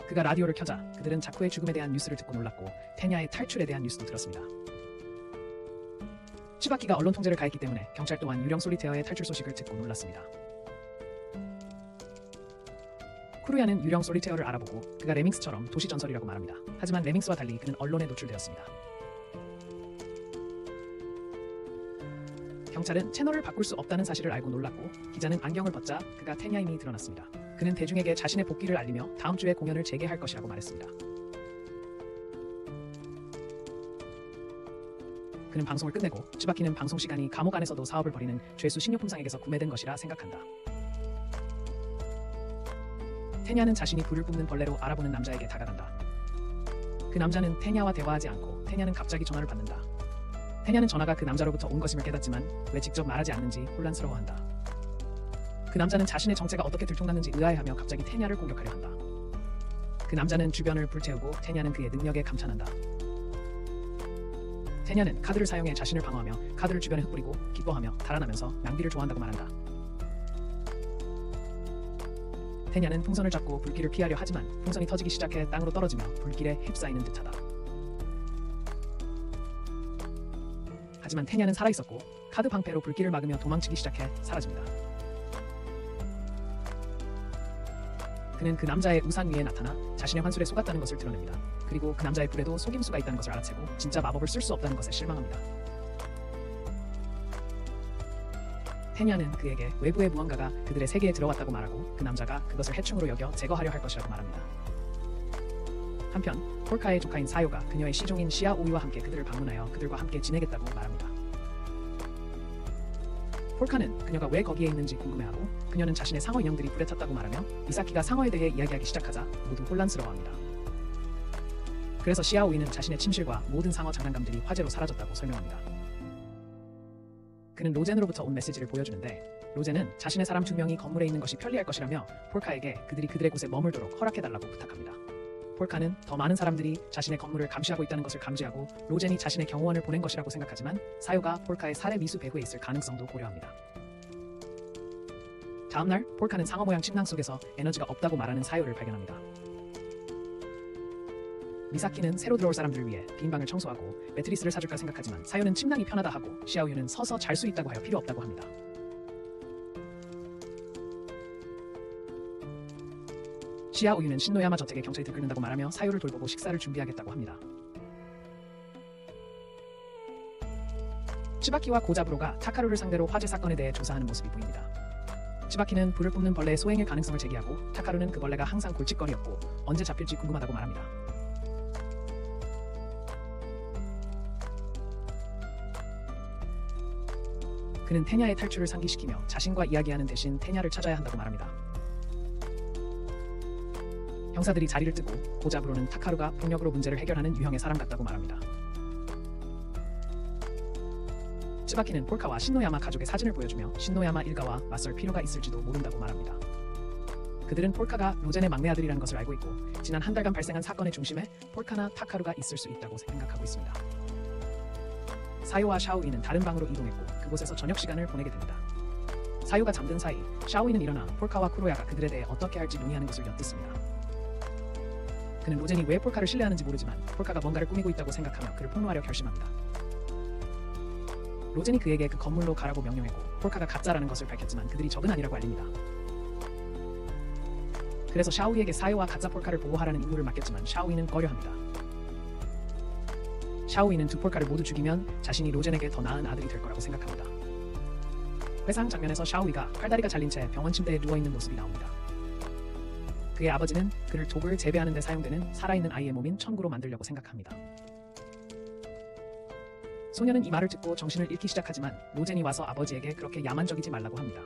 그가 라디오를 켜자 그들은 자쿠의 죽음에 대한 뉴스를 듣고 놀랐고 테냐의 탈출에 대한 뉴스도 들었습니다. 치바키가 언론 통제를 가했기 때문에 경찰 또한 유령 솔리테어의 탈출 소식을 듣고 놀랐습니다. 쿠루야는 유령 솔리테어를 알아보고 그가 레밍스처럼 도시 전설이라고 말합니다. 하지만 레밍스와 달리 그는 언론에 노출되었습니다. 경찰은 채널을 바꿀 수 없다는 사실을 알고 놀랐고 기자는 안경을 벗자 그가 테냐임이 드러났습니다. 그는 대중에게 자신의 복귀를 알리며 다음 주에 공연을 재개할 것이라고 말했습니다. 그는 방송을 끝내고 츠바키는 방송 시간이 감옥 안에서도 사업을 벌이는 죄수 식료품상에게서 구매된 것이라 생각한다. 테냐는 자신이 불을 뿜는 벌레로 알아보는 남자에게 다가간다. 그 남자는 테냐와 대화하지 않고 테냐는 갑자기 전화를 받는다. 테냐는 전화가 그 남자로부터 온 것임을 깨닫지만 왜 직접 말하지 않는지 혼란스러워한다. 그 남자는 자신의 정체가 어떻게 들통났는지 의아해하며 갑자기 테냐를 공격하려 한다. 그 남자는 주변을 불태우고 테냐는 그의 능력에 감탄한다. 테냐는 카드를 사용해 자신을 방어하며 카드를 주변에 흩뿌리고 기뻐하며 달아나면서 낭비를 좋아한다고 말한다. 테냐는 풍선을 잡고 불길을 피하려 하지만 풍선이 터지기 시작해 땅으로 떨어지며 불길에 휩싸이는 듯하다. 하지만 테냐는 살아있었고 카드 방패로 불길을 막으며 도망치기 시작해 사라집니다. 그는 그 남자의 우산 위에 나타나 자신의 환술에 속았다는 것을 드러냅니다. 그리고 그 남자의 불에도 속임수가 있다는 것을 알아채고 진짜 마법을 쓸 수 없다는 것에 실망합니다. 테냐는 그에게 외부의 무언가가 그들의 세계에 들어왔다고 말하고 그 남자가 그것을 해충으로 여겨 제거하려 할 것이라고 말합니다. 한편 폴카의 조카인 사요가 그녀의 시종인 시아오이와 함께 그들을 방문하여 그들과 함께 지내겠다고 말합니다. 폴카는 그녀가 왜 거기에 있는지 궁금해하고 그녀는 자신의 상어 인형들이 불에 탔다고 말하며 미사키가 상어에 대해 이야기하기 시작하자 모두 혼란스러워합니다. 그래서 시아오이는 자신의 침실과 모든 상어 장난감들이 화재로 사라졌다고 설명합니다. 그는 로젠으로부터 온 메시지를 보여주는데 로젠은 자신의 사람 2명이 건물에 있는 것이 편리할 것이라며 폴카에게 그들이 그들의 곳에 머물도록 허락해달라고 부탁합니다. 폴카는 더 많은 사람들이 자신의 건물을 감시하고 있다는 것을 감지하고 로젠이 자신의 경호원을 보낸 것이라고 생각하지만 사요가 폴카의 살해 미수 배후에 있을 가능성도 고려합니다. 다음날 폴카는 상어 모양 침낭 속에서 에너지가 없다고 말하는 사요를 발견합니다. 미사키는 새로 들어올 사람들을 위해 빈 방을 청소하고 매트리스를 사줄까 생각하지만 사요는 침낭이 편하다 하고 시아오유는 서서 잘 수 있다고 하여 필요 없다고 합니다. 시아오유는 신노야마 저택에 경찰이 들끓는다고 말하며 사요를 돌보고 식사를 준비하겠다고 합니다. 츠바키와 고자부로가 타카루를 상대로 화재 사건에 대해 조사하는 모습이 보입니다. 츠바키는 불을 뿜는 벌레의 소행일 가능성을 제기하고 타카루는 그 벌레가 항상 골칫거리였고 언제 잡힐지 궁금하다고 말합니다. 그는 테냐의 탈출을 상기시키며 자신과 이야기하는 대신 테냐를 찾아야 한다고 말합니다. 형사들이 자리를 뜨고 고자부로는 타카루가 폭력으로 문제를 해결하는 유형의 사람 같다고 말합니다. 츠바키는 폴카와 신노야마 가족의 사진을 보여주며 신노야마 일가와 맞설 필요가 있을지도 모른다고 말합니다. 그들은 폴카가 로젠의 막내 아들이라는 것을 알고 있고 지난 한 달간 발생한 사건의 중심에 폴카나 타카루가 있을 수 있다고 생각하고 있습니다. 사요와 샤오이는 다른 방으로 이동했고 그곳에서 저녁 시간을 보내게 됩니다. 사요가 잠든 사이 샤오이는 일어나 폴카와 쿠로야가 그들에 대해 어떻게 할지 논의하는 것을 엿듣습니다. 그는 로젠이 왜 폴카를 신뢰하는지 모르지만 폴카가 뭔가를 꾸미고 있다고 생각하며 그를 폭로하려 결심합니다. 로젠이 그에게 그 건물로 가라고 명령했고 폴카가 가짜라는 것을 밝혔지만 그들이 적은 아니라고 알립니다. 그래서 샤오이에게 사요와 가짜 폴카를 보호하라는 임무를 맡겼지만 샤오이는 꺼려합니다. 샤오이는 두 폴카를 모두 죽이면 자신이 로젠에게 더 나은 아들이 될 거라고 생각합니다. 회상 장면에서 샤오이가 팔다리가 잘린 채 병원 침대에 누워있는 모습이 나옵니다. 그의 아버지는 그를 독을 재배하는 데 사용되는 살아있는 아이의 몸인 천구로 만들려고 생각합니다. 소녀는 이 말을 듣고 정신을 잃기 시작하지만 로젠이 와서 아버지에게 그렇게 야만적이지 말라고 합니다.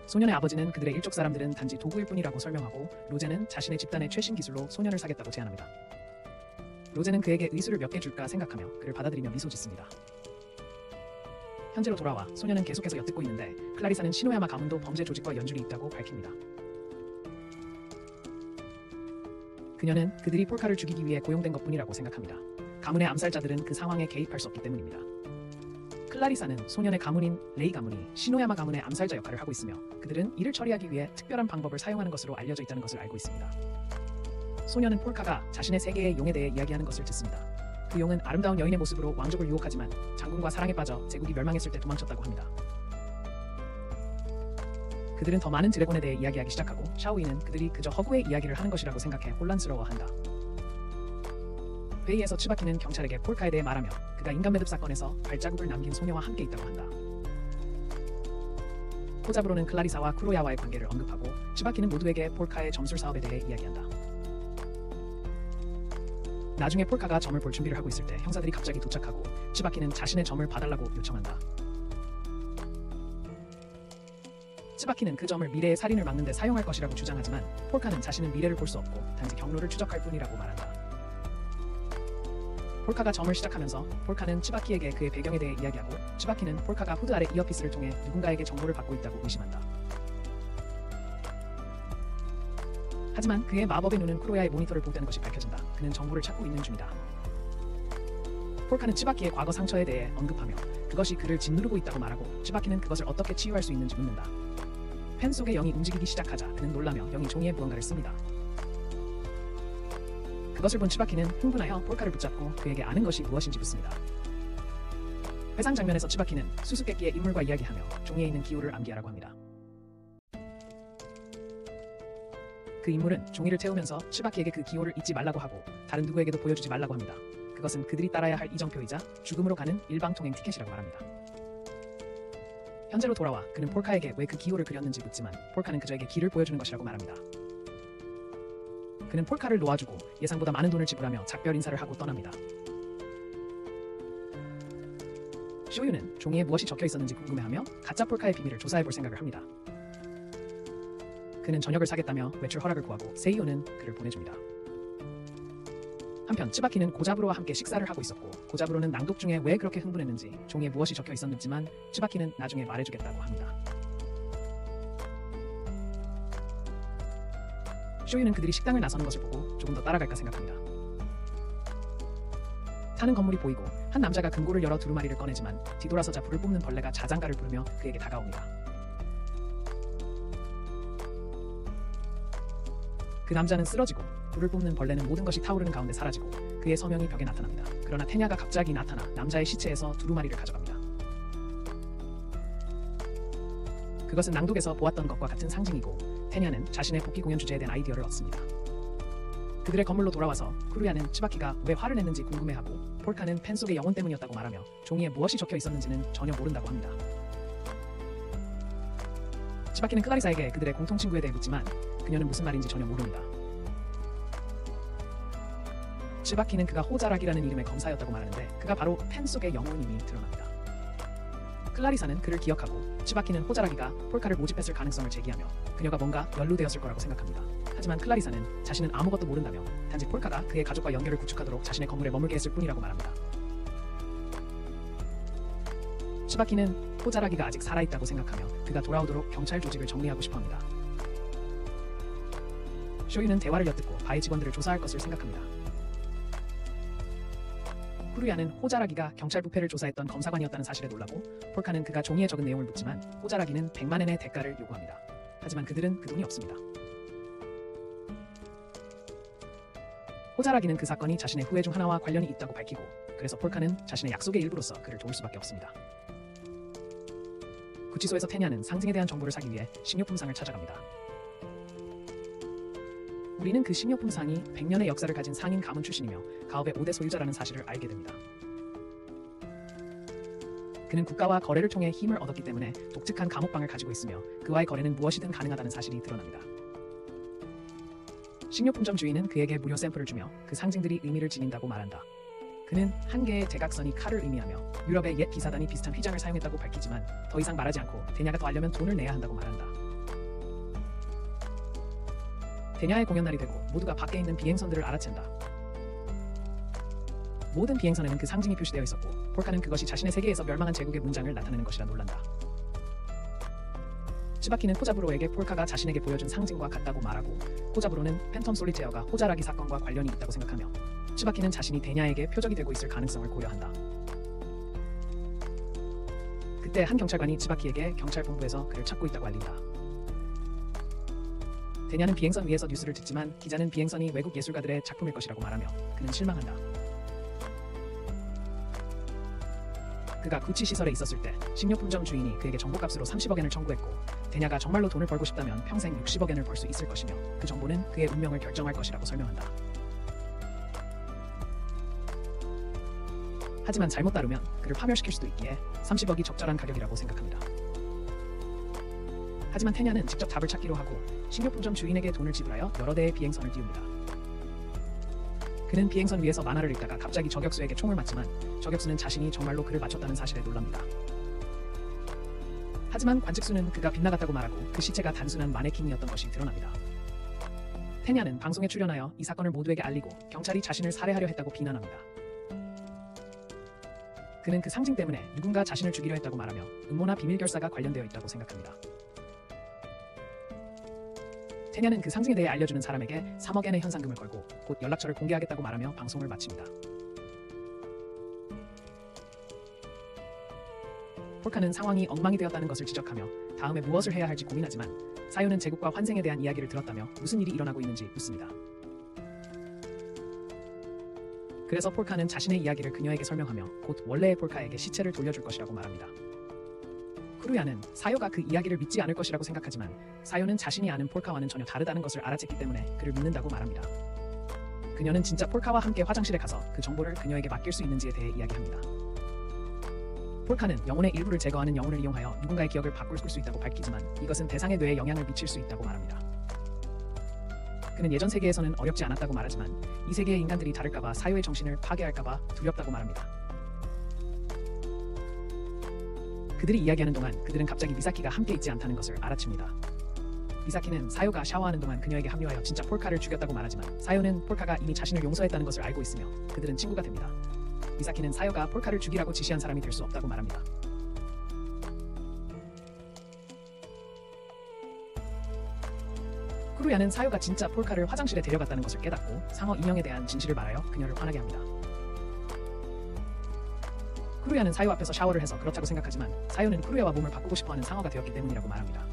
소년의 아버지는 그들의 일족 사람들은 단지 도구일 뿐이라고 설명하고 로젠은 자신의 집단의 최신 기술로 소년을 사겠다고 제안합니다. 로젠은 그에게 의수를 몇 개 줄까 생각하며 그를 받아들이며 미소 짓습니다. 현재로 돌아와 소년은 계속해서 엿듣고 있는데 클라리사는 시노야마 가문도 범죄 조직과 연줄이 있다고 밝힙니다. 그녀는 그들이 폴카를 죽이기 위해 고용된 것뿐이라고 생각합니다. 가문의 암살자들은 그 상황에 개입할 수 없기 때문입니다. 클라리사는 소년의 가문인 레이 가문이 시노야마 가문의 암살자 역할을 하고 있으며 그들은 이를 처리하기 위해 특별한 방법을 사용하는 것으로 알려져 있다는 것을 알고 있습니다. 소년은 폴카가 자신의 세계의 용에 대해 이야기하는 것을 듣습니다. 그 용은 아름다운 여인의 모습으로 왕족을 유혹하지만 장군과 사랑에 빠져 제국이 멸망했을 때 도망쳤다고 합니다. 그들은 더 많은 드래곤에 대해 이야기하기 시작하고 샤오이는 그들이 그저 허구의 이야기를 하는 것이라고 생각해 혼란스러워한다. 회의에서 츠바키는 경찰에게 폴카에 대해 말하며 그가 인간 매듭 사건에서 발자국을 남긴 소녀와 함께 있다고 한다. 코자브로는 클라리사와 쿠로야와의 관계를 언급하고 츠바키는 모두에게 폴카의 점술 사업에 대해 이야기한다. 나중에 폴카가 점을 볼 준비를 하고 있을 때 형사들이 갑자기 도착하고 츠바키는 자신의 점을 봐달라고 요청한다. 츠바키는 그 점을 미래의 살인을 막는 데 사용할 것이라고 주장하지만 폴카는 자신은 미래를 볼 수 없고 단지 경로를 추적할 뿐이라고 말한다. 폴카가 점을 시작하면서 폴카는 츠바키에게 그의 배경에 대해 이야기하고 츠바키는 폴카가 후드 아래 이어피스를 통해 누군가에게 정보를 받고 있다고 의심한다. 하지만 그의 마법의 눈은 쿠로야의 모니터를 보다는 것이 밝혀진다. 그는 정보를 찾고 있는 중이다. 폴카는 츠바키의 과거 상처에 대해 언급하며 그것이 그를 짓누르고 있다고 말하고 츠바키는 그것을 어떻게 치유할 수 있는지 묻는다. 펜 속의 영이 움직이기 시작하자 그는 놀라며 영이 종이에 무언가를 씁니다. 그것을 본 츠바키는 흥분하여 폴카를 붙잡고 그에게 아는 것이 무엇인지 묻습니다. 회상 장면에서 츠바키는 수수께끼의 인물과 이야기하며 종이에 있는 기호를 암기하라고 합니다. 그 인물은 종이를 태우면서 츠바키에게 그 기호를 잊지 말라고 하고 다른 누구에게도 보여주지 말라고 합니다. 그것은 그들이 따라야 할 이정표이자 죽음으로 가는 일방통행 티켓이라고 말합니다. 현재로 돌아와 그는 폴카에게 왜 그 기호를 그렸는지 묻지만 폴카는 그저에게 길을 보여주는 것이라고 말합니다. 그는 폴카를 놓아주고 예상보다 많은 돈을 지불하며 작별 인사를 하고 떠납니다. 쇼유는 종이에 무엇이 적혀 있었는지 궁금해하며 가짜 폴카의 비밀을 조사해볼 생각을 합니다. 그는 저녁을 사겠다며 외출 허락을 구하고 세이오는 그를 보내줍니다. 한편 츠바키는 고자브로와 함께 식사를 하고 있었고 고자브로는 낭독 중에 왜 그렇게 흥분했는지 종이에 무엇이 적혀 있었는지만 츠바키는 나중에 말해주겠다고 합니다. 쇼유는 그들이 식당을 나서는 것을 보고 조금 더 따라갈까 생각합니다. 타는 건물이 보이고 한 남자가 금고를 열어 두루마리를 꺼내지만 뒤돌아서자 불을 뿜는 벌레가 자장가를 부르며 그에게 다가옵니다. 그 남자는 쓰러지고 불을 뿜는 벌레는 모든 것이 타오르는 가운데 사라지고 그의 서명이 벽에 나타납니다. 그러나 테냐가 갑자기 나타나 남자의 시체에서 두루마리를 가져갑니다. 그것은 낭독에서 보았던 것과 같은 상징이고 테냐는 자신의 복귀 공연 주제에 대한 아이디어를 얻습니다. 그들의 건물로 돌아와서 쿠루야는 츠바키가 왜 화를 냈는지 궁금해하고 폴카는 펜 속의 영혼 때문이었다고 말하며 종이에 무엇이 적혀 있었는지는 전혀 모른다고 합니다. 츠바키는 클라리사에게 그들의 공통 친구에 대해 묻지만 그녀는 무슨 말인지 전혀 모릅니다. 츠바키는 그가 호자락이라는 이름의 검사였다고 말하는데 그가 바로 펜 속의 영혼임이 드러납니다. 클라리사는 그를 기억하고 츠바키는 호자라기가 폴카를 모집했을 가능성을 제기하며 그녀가 뭔가 연루되었을 거라고 생각합니다. 하지만 클라리사는 자신은 아무것도 모른다며 단지 폴카가 그의 가족과 연결을 구축하도록 자신의 건물에 머물게 했을 뿐이라고 말합니다. 츠바키는 호자라기가 아직 살아있다고 생각하며 그가 돌아오도록 경찰 조직을 정리하고 싶어합니다. 쇼유는 대화를 엿듣고 바의 직원들을 조사할 것을 생각합니다. 쿠루야는 호자라기가 경찰 부패를 조사했던 검사관이었다는 사실에 놀라고 폴카는 그가 종이에 적은 내용을 묻지만 호자라기는 100만 엔의 대가를 요구합니다. 하지만 그들은 그 돈이 없습니다. 호자라기는 그 사건이 자신의 후회 중 하나와 관련이 있다고 밝히고 그래서 폴카는 자신의 약속의 일부로서 그를 도울 수밖에 없습니다. 구치소에서 테냐는 상징에 대한 정보를 사기 위해 식료품상을 찾아갑니다. 우리는 그 식료품상이 100년의 역사를 가진 상인 가문 출신이며 가업의 5대 소유자라는 사실을 알게 됩니다. 그는 국가와 거래를 통해 힘을 얻었기 때문에 독특한 감옥방을 가지고 있으며 그와의 거래는 무엇이든 가능하다는 사실이 드러납니다. 식료품점 주인은 그에게 무료 샘플을 주며 그 상징들이 의미를 지닌다고 말한다. 그는 한 개의 대각선이 칼을 의미하며 유럽의 옛 기사단이 비슷한 휘장을 사용했다고 밝히지만 더 이상 말하지 않고 데냐가 더 알려면 돈을 내야 한다고 말한다. 데냐의 공연날이 되고 모두가 밖에 있는 비행선들을 알아챈다. 모든 비행선에는 그 상징이 표시되어 있었고 폴카는 그것이 자신의 세계에서 멸망한 제국의 문장을 나타내는 것이라 놀란다. 츠바키는 코자브로에게 폴카가 자신에게 보여준 상징과 같다고 말하고 코자브로는 팬텀 솔리테어가 호자라기 사건과 관련이 있다고 생각하며 츠바키는 자신이 데냐에게 표적이 되고 있을 가능성을 고려한다. 그때 한 경찰관이 츠바키에게 경찰 본부에서 그를 찾고 있다고 알린다. 데냐는 비행선 위에서 뉴스를 듣지만 기자는 비행선이 외국 예술가들의 작품일 것이라고 말하며 그는 실망한다. 그가 구치 시설에 있었을 때 식료품점 주인이 그에게 정보값으로 30억 엔을 청구했고 테냐가 정말로 돈을 벌고 싶다면 평생 60억 엔을 벌 수 있을 것이며 그 정보는 그의 운명을 결정할 것이라고 설명한다. 하지만 잘못 다루면 그를 파멸시킬 수도 있기에 30억이 적절한 가격이라고 생각합니다. 하지만 테냐는 직접 답을 찾기로 하고 식료품점 주인에게 돈을 지불하여 여러 대의 비행선을 띄웁니다. 그는 비행선 위에서 만화를 읽다가 갑자기 저격수에게 총을 맞지만 저격수는 자신이 정말로 그를 맞췄다는 사실에 놀랍니다. 하지만 관측수는 그가 빗나갔다고 말하고 그 시체가 단순한 마네킹이었던 것이 드러납니다. 테냐는 방송에 출연하여 이 사건을 모두에게 알리고 경찰이 자신을 살해하려 했다고 비난합니다. 그는 그 상징 때문에 누군가 자신을 죽이려 했다고 말하며 음모나 비밀 결사가 관련되어 있다고 생각합니다. 테냐는 그 상징에 대해 알려주는 사람에게 3억 엔의 현상금을 걸고 곧 연락처를 공개하겠다고 말하며 방송을 마칩니다. 폴카는 상황이 엉망이 되었다는 것을 지적하며 다음에 무엇을 해야 할지 고민하지만 사요는 제국과 환생에 대한 이야기를 들었다며 무슨 일이 일어나고 있는지 묻습니다. 그래서 폴카는 자신의 이야기를 그녀에게 설명하며 곧 원래의 폴카에게 시체를 돌려줄 것이라고 말합니다. 쿠루야는 사요가 그 이야기를 믿지 않을 것이라고 생각하지만 사요는 자신이 아는 폴카와는 전혀 다르다는 것을 알아챘기 때문에 그를 믿는다고 말합니다. 그녀는 진짜 폴카와 함께 화장실에 가서 그 정보를 그녀에게 맡길 수 있는지에 대해 이야기합니다. 폴카는 영혼의 일부를 제거하는 영혼을 이용하여 누군가의 기억을 바꿀 수 있다고 밝히지만 이것은 대상의 뇌에 영향을 미칠 수 있다고 말합니다. 그는 예전 세계에서는 어렵지 않았다고 말하지만 이 세계의 인간들이 다를까봐 사요의 정신을 파괴할까봐 두렵다고 말합니다. 그들이 이야기하는 동안 그들은 갑자기 미사키가 함께 있지 않다는 것을 알아챕니다. 미사키는 사요가 샤워하는 동안 그녀에게 합류하여 진짜 폴카를 죽였다고 말하지만 사요는 폴카가 이미 자신을 용서했다는 것을 알고 있으며 그들은 친구가 됩니다. 미사키는 사요가 폴카를 죽이라고 지시한 사람이 될 수 없다고 말합니다. 쿠루야는 사요가 진짜 폴카를 화장실에 데려갔다는 것을 깨닫고 상어 인형에 대한 진실을 말하여 그녀를 화나게 합니다. 쿠루야는 사요 앞에서 샤워를 해서 그렇다고 생각하지만 사요는 쿠루야와 몸을 바꾸고 싶어하는 상어가 되었기 때문이라고 말합니다.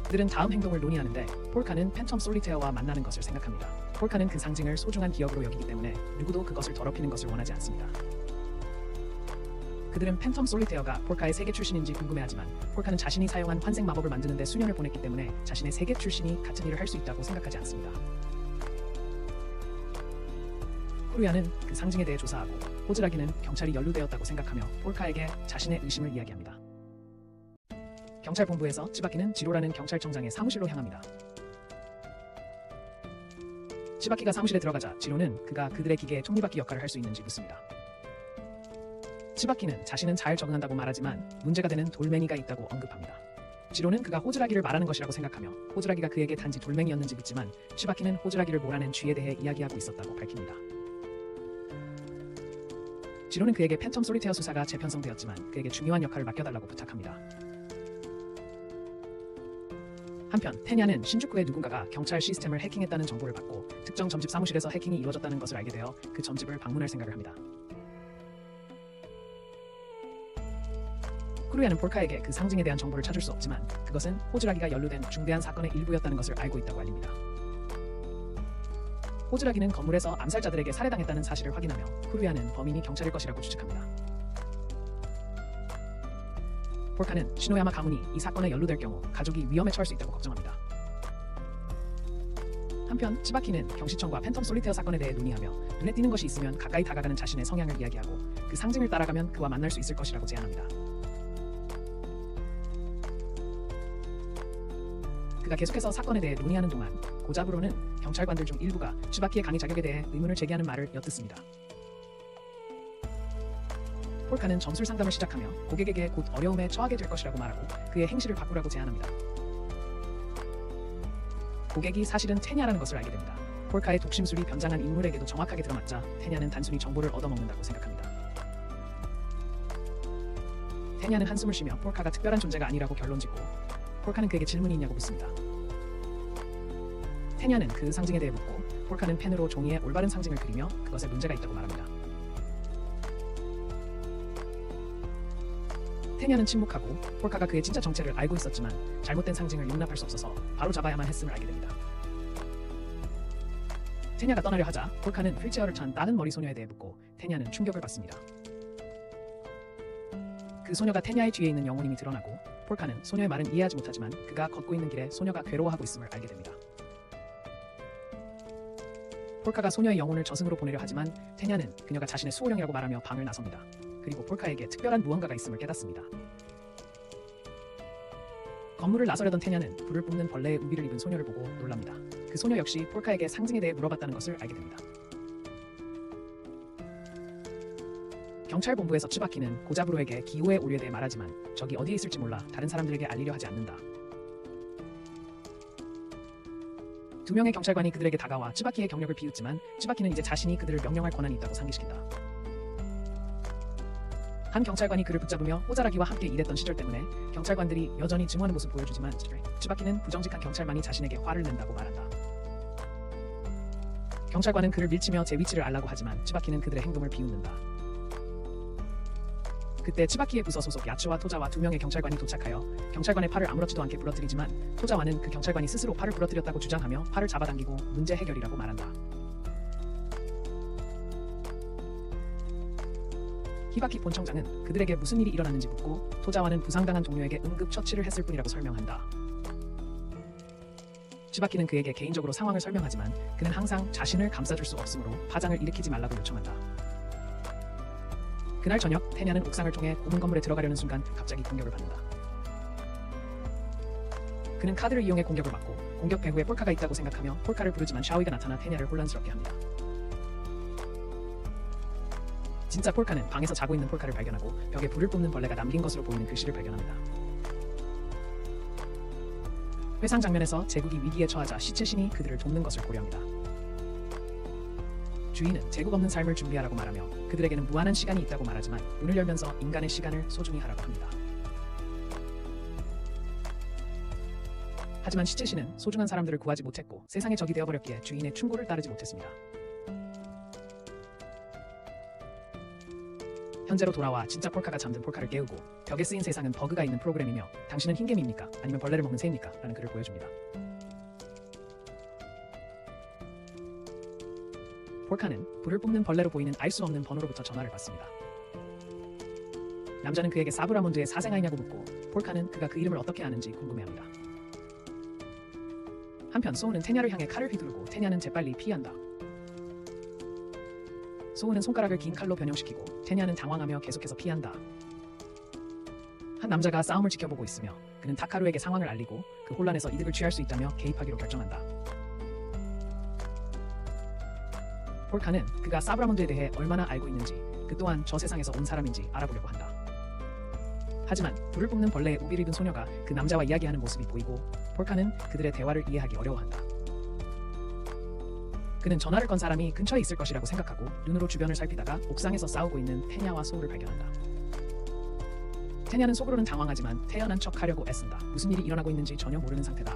그들은 다음 행동을 논의하는데 폴카는 팬텀 솔리테어와 만나는 것을 생각합니다. 폴카는 그 상징을 소중한 기억으로 여기기 때문에 누구도 그것을 더럽히는 것을 원하지 않습니다. 그들은 팬텀 솔리테어가 폴카의 세계 출신인지 궁금해하지만 폴카는 자신이 사용한 환생 마법을 만드는 데 수년을 보냈기 때문에 자신의 세계 출신이 같은 일을 할 수 있다고 생각하지 않습니다. 쿠루야는 그 상징에 대해 조사하고 호즈라기는 경찰이 연루되었다고 생각하며 폴카에게 자신의 의심을 이야기합니다. 경찰 본부에서 츠바키는 지로라는 경찰청장의 사무실로 향합니다. 츠바키가 사무실에 들어가자 지로는 그가 그들의 기계의 톱니바퀴 역할을 할 수 있는지 묻습니다. 츠바키는 자신은 잘 적응한다고 말하지만 문제가 되는 돌멩이가 있다고 언급합니다. 지로는 그가 호즈라기를 말하는 것이라고 생각하며 호즈라기가 그에게 단지 돌멩이였는지 묻지만 츠바키는 호즈라기를 몰아낸 쥐에 대해 이야기하고 있었다고 밝힙니다. 지로는 그에게 팬텀 솔리테어 수사가 재편성되었지만 그에게 중요한 역할을 맡겨달라고 부탁합니다. 한편 테냐는 신주쿠의 누군가가 경찰 시스템을 해킹했다는 정보를 받고 특정 점집 사무실에서 해킹이 이루어졌다는 것을 알게 되어 그 점집을 방문할 생각을 합니다. 쿠루야는 폴카에게 그 상징에 대한 정보를 찾을 수 없지만 그것은 호즈라기가 연루된 중대한 사건의 일부였다는 것을 알고 있다고 알립니다. 호즈라기는 건물에서 암살자들에게 살해당했다는 사실을 확인하며 쿠루야는 범인이 경찰일 것이라고 추측합니다. 폴카는 시노야마 가문이 이 사건에 연루될 경우 가족이 위험에 처할 수 있다고 걱정합니다. 한편 츠바키는 경시청과 팬텀 솔리테어 사건에 대해 논의하며 눈에 띄는 것이 있으면 가까이 다가가는 자신의 성향을 이야기하고 그 상징을 따라가면 그와 만날 수 있을 것이라고 제안합니다. 그가 계속해서 사건에 대해 논의하는 동안 고잡으로는 경찰관들 중 일부가 츠바키의 강의 자격에 대해 의문을 제기하는 말을 엿듣습니다. 폴카는 점술 상담을 시작하며 고객에게 곧 어려움에 처하게 될 것이라고 말하고 그의 행실을 바꾸라고 제안합니다. 고객이 사실은 테냐라는 것을 알게 됩니다. 폴카의 독심술이 변장한 인물에게도 정확하게 들어맞자 테냐는 단순히 정보를 얻어먹는다고 생각합니다. 테냐는 한숨을 쉬며 폴카가 특별한 존재가 아니라고 결론짓고 폴카는 그에게 질문이 있냐고 묻습니다. 테냐는 그 상징에 대해 묻고 폴카는 펜으로 종이에 올바른 상징을 그리며 그것에 문제가 있다고 말합니다. 테냐는 침묵하고 폴카가 그의 진짜 정체를 알고 있었지만 잘못된 상징을 용납할 수 없어서 바로 잡아야만 했음을 알게 됩니다. 테냐가 떠나려 하자 폴카는 휠체어를 찬 다른 머리 소녀에 대해 묻고 테냐는 충격을 받습니다. 그 소녀가 테냐의 뒤에 있는 영혼임이 드러나고 폴카는 소녀의 말은 이해하지 못하지만 그가 걷고 있는 길에 소녀가 괴로워하고 있음을 알게 됩니다. 폴카가 소녀의 영혼을 저승으로 보내려 하지만 테냐는 그녀가 자신의 수호령이라고 말하며 방을 나섭니다. 그리고 폴카에게 특별한 무언가가 있음을 깨닫습니다. 건물을 나서려던 테냐는 불을 뿜는 벌레의 우비를 입은 소녀를 보고 놀랍니다. 그 소녀 역시 폴카에게 상징에 대해 물어봤다는 것을 알게 됩니다. 경찰본부에서 츠바키는 고자부로에게 기호의 오류에 대해 말하지만 적이 어디에 있을지 몰라 다른 사람들에게 알리려 하지 않는다. 두 명의 경찰관이 그들에게 다가와 츠바키의 경력을 비웃지만 츠바키는 이제 자신이 그들을 명령할 권한이 있다고 상기시킨다. 한 경찰관이 그를 붙잡으며 호자라기와 함께 일했던 시절 때문에 경찰관들이 여전히 증오하는 모습을 보여주지만 츠바키는 부정직한 경찰만이 자신에게 화를 낸다고 말한다. 경찰관은 그를 밀치며 제 위치를 알라고 하지만 츠바키는 그들의 행동을 비웃는다. 그때 츠바키의 부서 소속 야츠와 토자와 두 명의 경찰관이 도착하여 경찰관의 팔을 아무렇지도 않게 부러뜨리지만 토자와는 그 경찰관이 스스로 팔을 부러뜨렸다고 주장하며 팔을 잡아당기고 문제 해결이라고 말한다. 히바키 본청장은 그들에게 무슨 일이 일어났는지 묻고 토자와는 부상당한 동료에게 응급처치를 했을 뿐이라고 설명한다. 츠바키는 그에게 개인적으로 상황을 설명하지만 그는 항상 자신을 감싸줄 수 없으므로 파장을 일으키지 말라고 요청한다. 그날 저녁 테냐는 옥상을 통해 고문 건물에 들어가려는 순간 갑자기 공격을 받는다. 그는 카드를 이용해 공격을 받고 공격 배후에 폴카가 있다고 생각하며 폴카를 부르지만 샤오이가 나타나 테냐를 혼란스럽게 합니다. 진짜 폴카는 방에서 자고 있는 폴카를 발견하고 벽에 불을 뿜는 벌레가 남긴 것으로 보이는 글씨를 발견합니다. 회상 장면에서 제국이 위기에 처하자 시체신이 그들을 돕는 것을 고려합니다. 주인은 제국 없는 삶을 준비하라고 말하며 그들에게는 무한한 시간이 있다고 말하지만 문을 열면서 인간의 시간을 소중히 하라고 합니다. 하지만 시체신은 소중한 사람들을 구하지 못했고 세상의 적이 되어버렸기에 주인의 충고를 따르지 못했습니다. 현재로 돌아와 진짜 폴카가 잠든 폴카를 깨우고 벽에 쓰인 세상은 버그가 있는 프로그램이며 당신은 흰개미입니까? 아니면 벌레를 먹는 새입니까? 라는 글을 보여줍니다. 폴카는 불을 뿜는 벌레로 보이는 알 수 없는 번호로부터 전화를 받습니다. 남자는 그에게 사브라몬드의 사생아이냐고 묻고 폴카는 그가 그 이름을 어떻게 아는지 궁금해합니다. 한편 소우는 테냐를 향해 칼을 휘두르고 테냐는 재빨리 피한다. 소우는 손가락을 긴 칼로 변형시키고 테냐는 당황하며 계속해서 피한다. 한 남자가 싸움을 지켜보고 있으며 그는 타카루에게 상황을 알리고 그 혼란에서 이득을 취할 수 있다며 개입하기로 결정한다. 폴카는 그가 사브라몬드에 대해 얼마나 알고 있는지 그 또한 저 세상에서 온 사람인지 알아보려고 한다. 하지만 불을 뿜는 벌레의 우비를 입은 소녀가 그 남자와 이야기하는 모습이 보이고 폴카는 그들의 대화를 이해하기 어려워한다. 그는 전화를 건 사람이 근처에 있을 것이라고 생각하고 눈으로 주변을 살피다가 옥상에서 싸우고 있는 테냐와 소우를 발견한다. 테냐는 속으로는 당황하지만 태연한 척하려고 애쓴다. 무슨 일이 일어나고 있는지 전혀 모르는 상태다.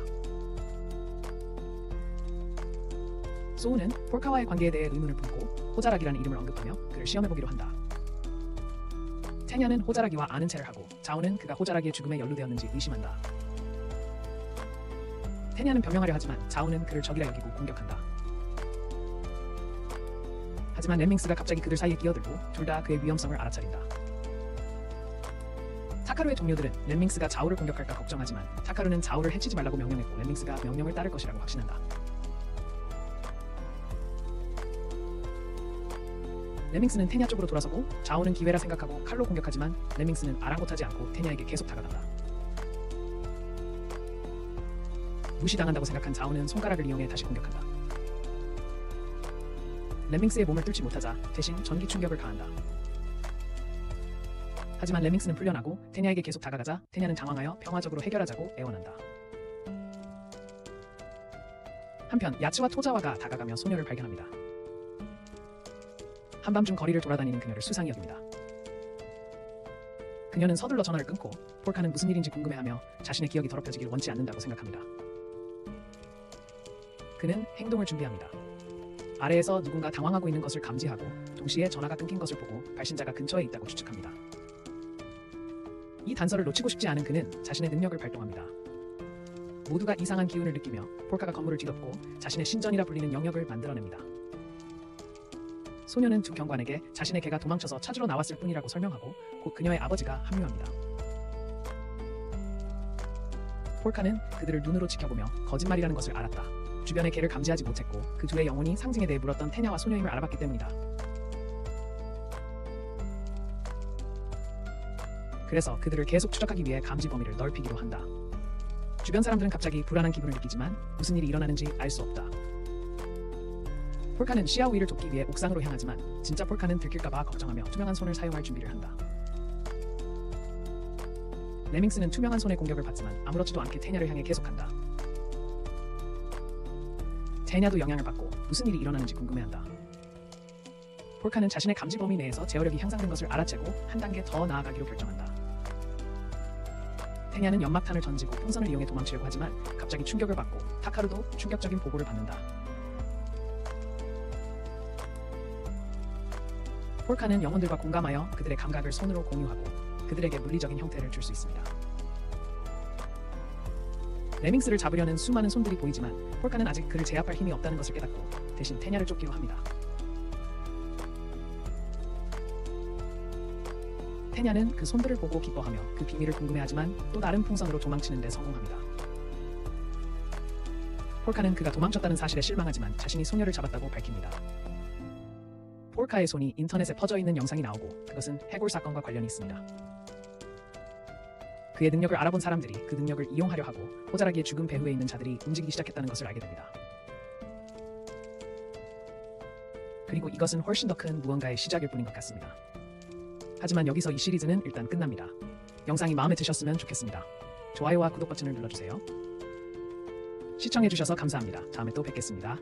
소우는 폴카와의 관계에 대해 의문을 품고 호자라기라는 이름을 언급하며 그를 시험해보기로 한다. 테냐는 호자라기와 아는 체를 하고 자오는 그가 호자라기의 죽음에 연루되었는지 의심한다. 테냐는 변명하려 하지만 자오는 그를 적이라 여기고 공격한다. 하지만 렘밍스가 갑자기 그들 사이에 끼어들고 둘 다 그의 위험성을 알아차린다. 타카루의 동료들은 렘밍스가 자오를 공격할까 걱정하지만 타카루는 자오를 해치지 말라고 명령했고 렘밍스가 명령을 따를 것이라고 확신한다. 렘밍스는 테냐 쪽으로 돌아서고 자오는 기회라 생각하고 칼로 공격하지만 렘밍스는 아랑곳하지 않고 테냐에게 계속 다가간다. 무시당한다고 생각한 자오는 손가락을 이용해 다시 공격한다. 렘밍스의 몸을 뚫지 못하자 대신 전기 충격을 가한다. 하지만 렘밍스는 풀려나고 테냐에게 계속 다가가자 테냐는 당황하여 평화적으로 해결하자고 애원한다. 한편 야츠와 토자와가 다가가며 소녀를 발견합니다. 한밤중 거리를 돌아다니는 그녀를 수상히 여깁니다. 그녀는 서둘러 전화를 끊고 폴카는 무슨 일인지 궁금해하며 자신의 기억이 더럽혀지길 원치 않는다고 생각합니다. 그는 행동을 준비합니다. 아래에서 누군가 당황하고 있는 것을 감지하고 동시에 전화가 끊긴 것을 보고 발신자가 근처에 있다고 추측합니다. 이 단서를 놓치고 싶지 않은 그는 자신의 능력을 발동합니다. 모두가 이상한 기운을 느끼며 폴카가 건물을 뒤덮고 자신의 신전이라 불리는 영역을 만들어냅니다. 소녀는 두 경관에게 자신의 개가 도망쳐서 찾으러 나왔을 뿐이라고 설명하고 곧 그녀의 아버지가 합류합니다. 폴카는 그들을 눈으로 지켜보며 거짓말이라는 것을 알았다. 주변의 개를 감지하지 못했고 그 둘의 영혼이 상징에 대해 물었던 테냐와 소녀임을 알아봤기 때문이다. 그래서 그들을 계속 추적하기 위해 감지 범위를 넓히기로 한다. 주변 사람들은 갑자기 불안한 기분을 느끼지만 무슨 일이 일어나는지 알 수 없다. 폴카는 시아우이를 돕기 위해 옥상으로 향하지만 진짜 폴카는 들킬까봐 걱정하며 투명한 손을 사용할 준비를 한다. 레밍스는 투명한 손의 공격을 받지만 아무렇지도 않게 테냐를 향해 계속한다. 테냐도 영향을 받고 무슨 일이 일어나는지 궁금해한다. 폴카는 자신의 감지 범위 내에서 제어력이 향상된 것을 알아채고 한 단계 더 나아가기로 결정한다. 테냐는 연막탄을 던지고 풍선을 이용해 도망치려고 하지만 갑자기 충격을 받고 타카루도 충격적인 보고를 받는다. 폴카는 영혼들과 공감하여 그들의 감각을 손으로 공유하고 그들에게 물리적인 형태를 줄 수 있습니다. 레밍스를 잡으려는 수많은 손들이 보이지만 폴카는 아직 그를 제압할 힘이 없다는 것을 깨닫고 대신 테냐를 쫓기로 합니다. 테냐는 그 손들을 보고 기뻐하며 그 비밀을 궁금해하지만 또 다른 풍선으로 도망치는 데 성공합니다. 폴카는 그가 도망쳤다는 사실에 실망하지만 자신이 소녀를 잡았다고 밝힙니다. 폴카의 손이 인터넷에 퍼져있는 영상이 나오고 그것은 해골 사건과 관련이 있습니다. 그의 능력을 알아본 사람들이 그 능력을 이용하려 하고 호자라기의 죽은 배후에 있는 자들이 움직이기 시작했다는 것을 알게 됩니다. 그리고 이것은 훨씬 더 큰 무언가의 시작일 뿐인 것 같습니다. 하지만 여기서 이 시리즈는 일단 끝납니다. 영상이 마음에 드셨으면 좋겠습니다. 좋아요와 구독 버튼을 눌러주세요. 시청해주셔서 감사합니다. 다음에 또 뵙겠습니다.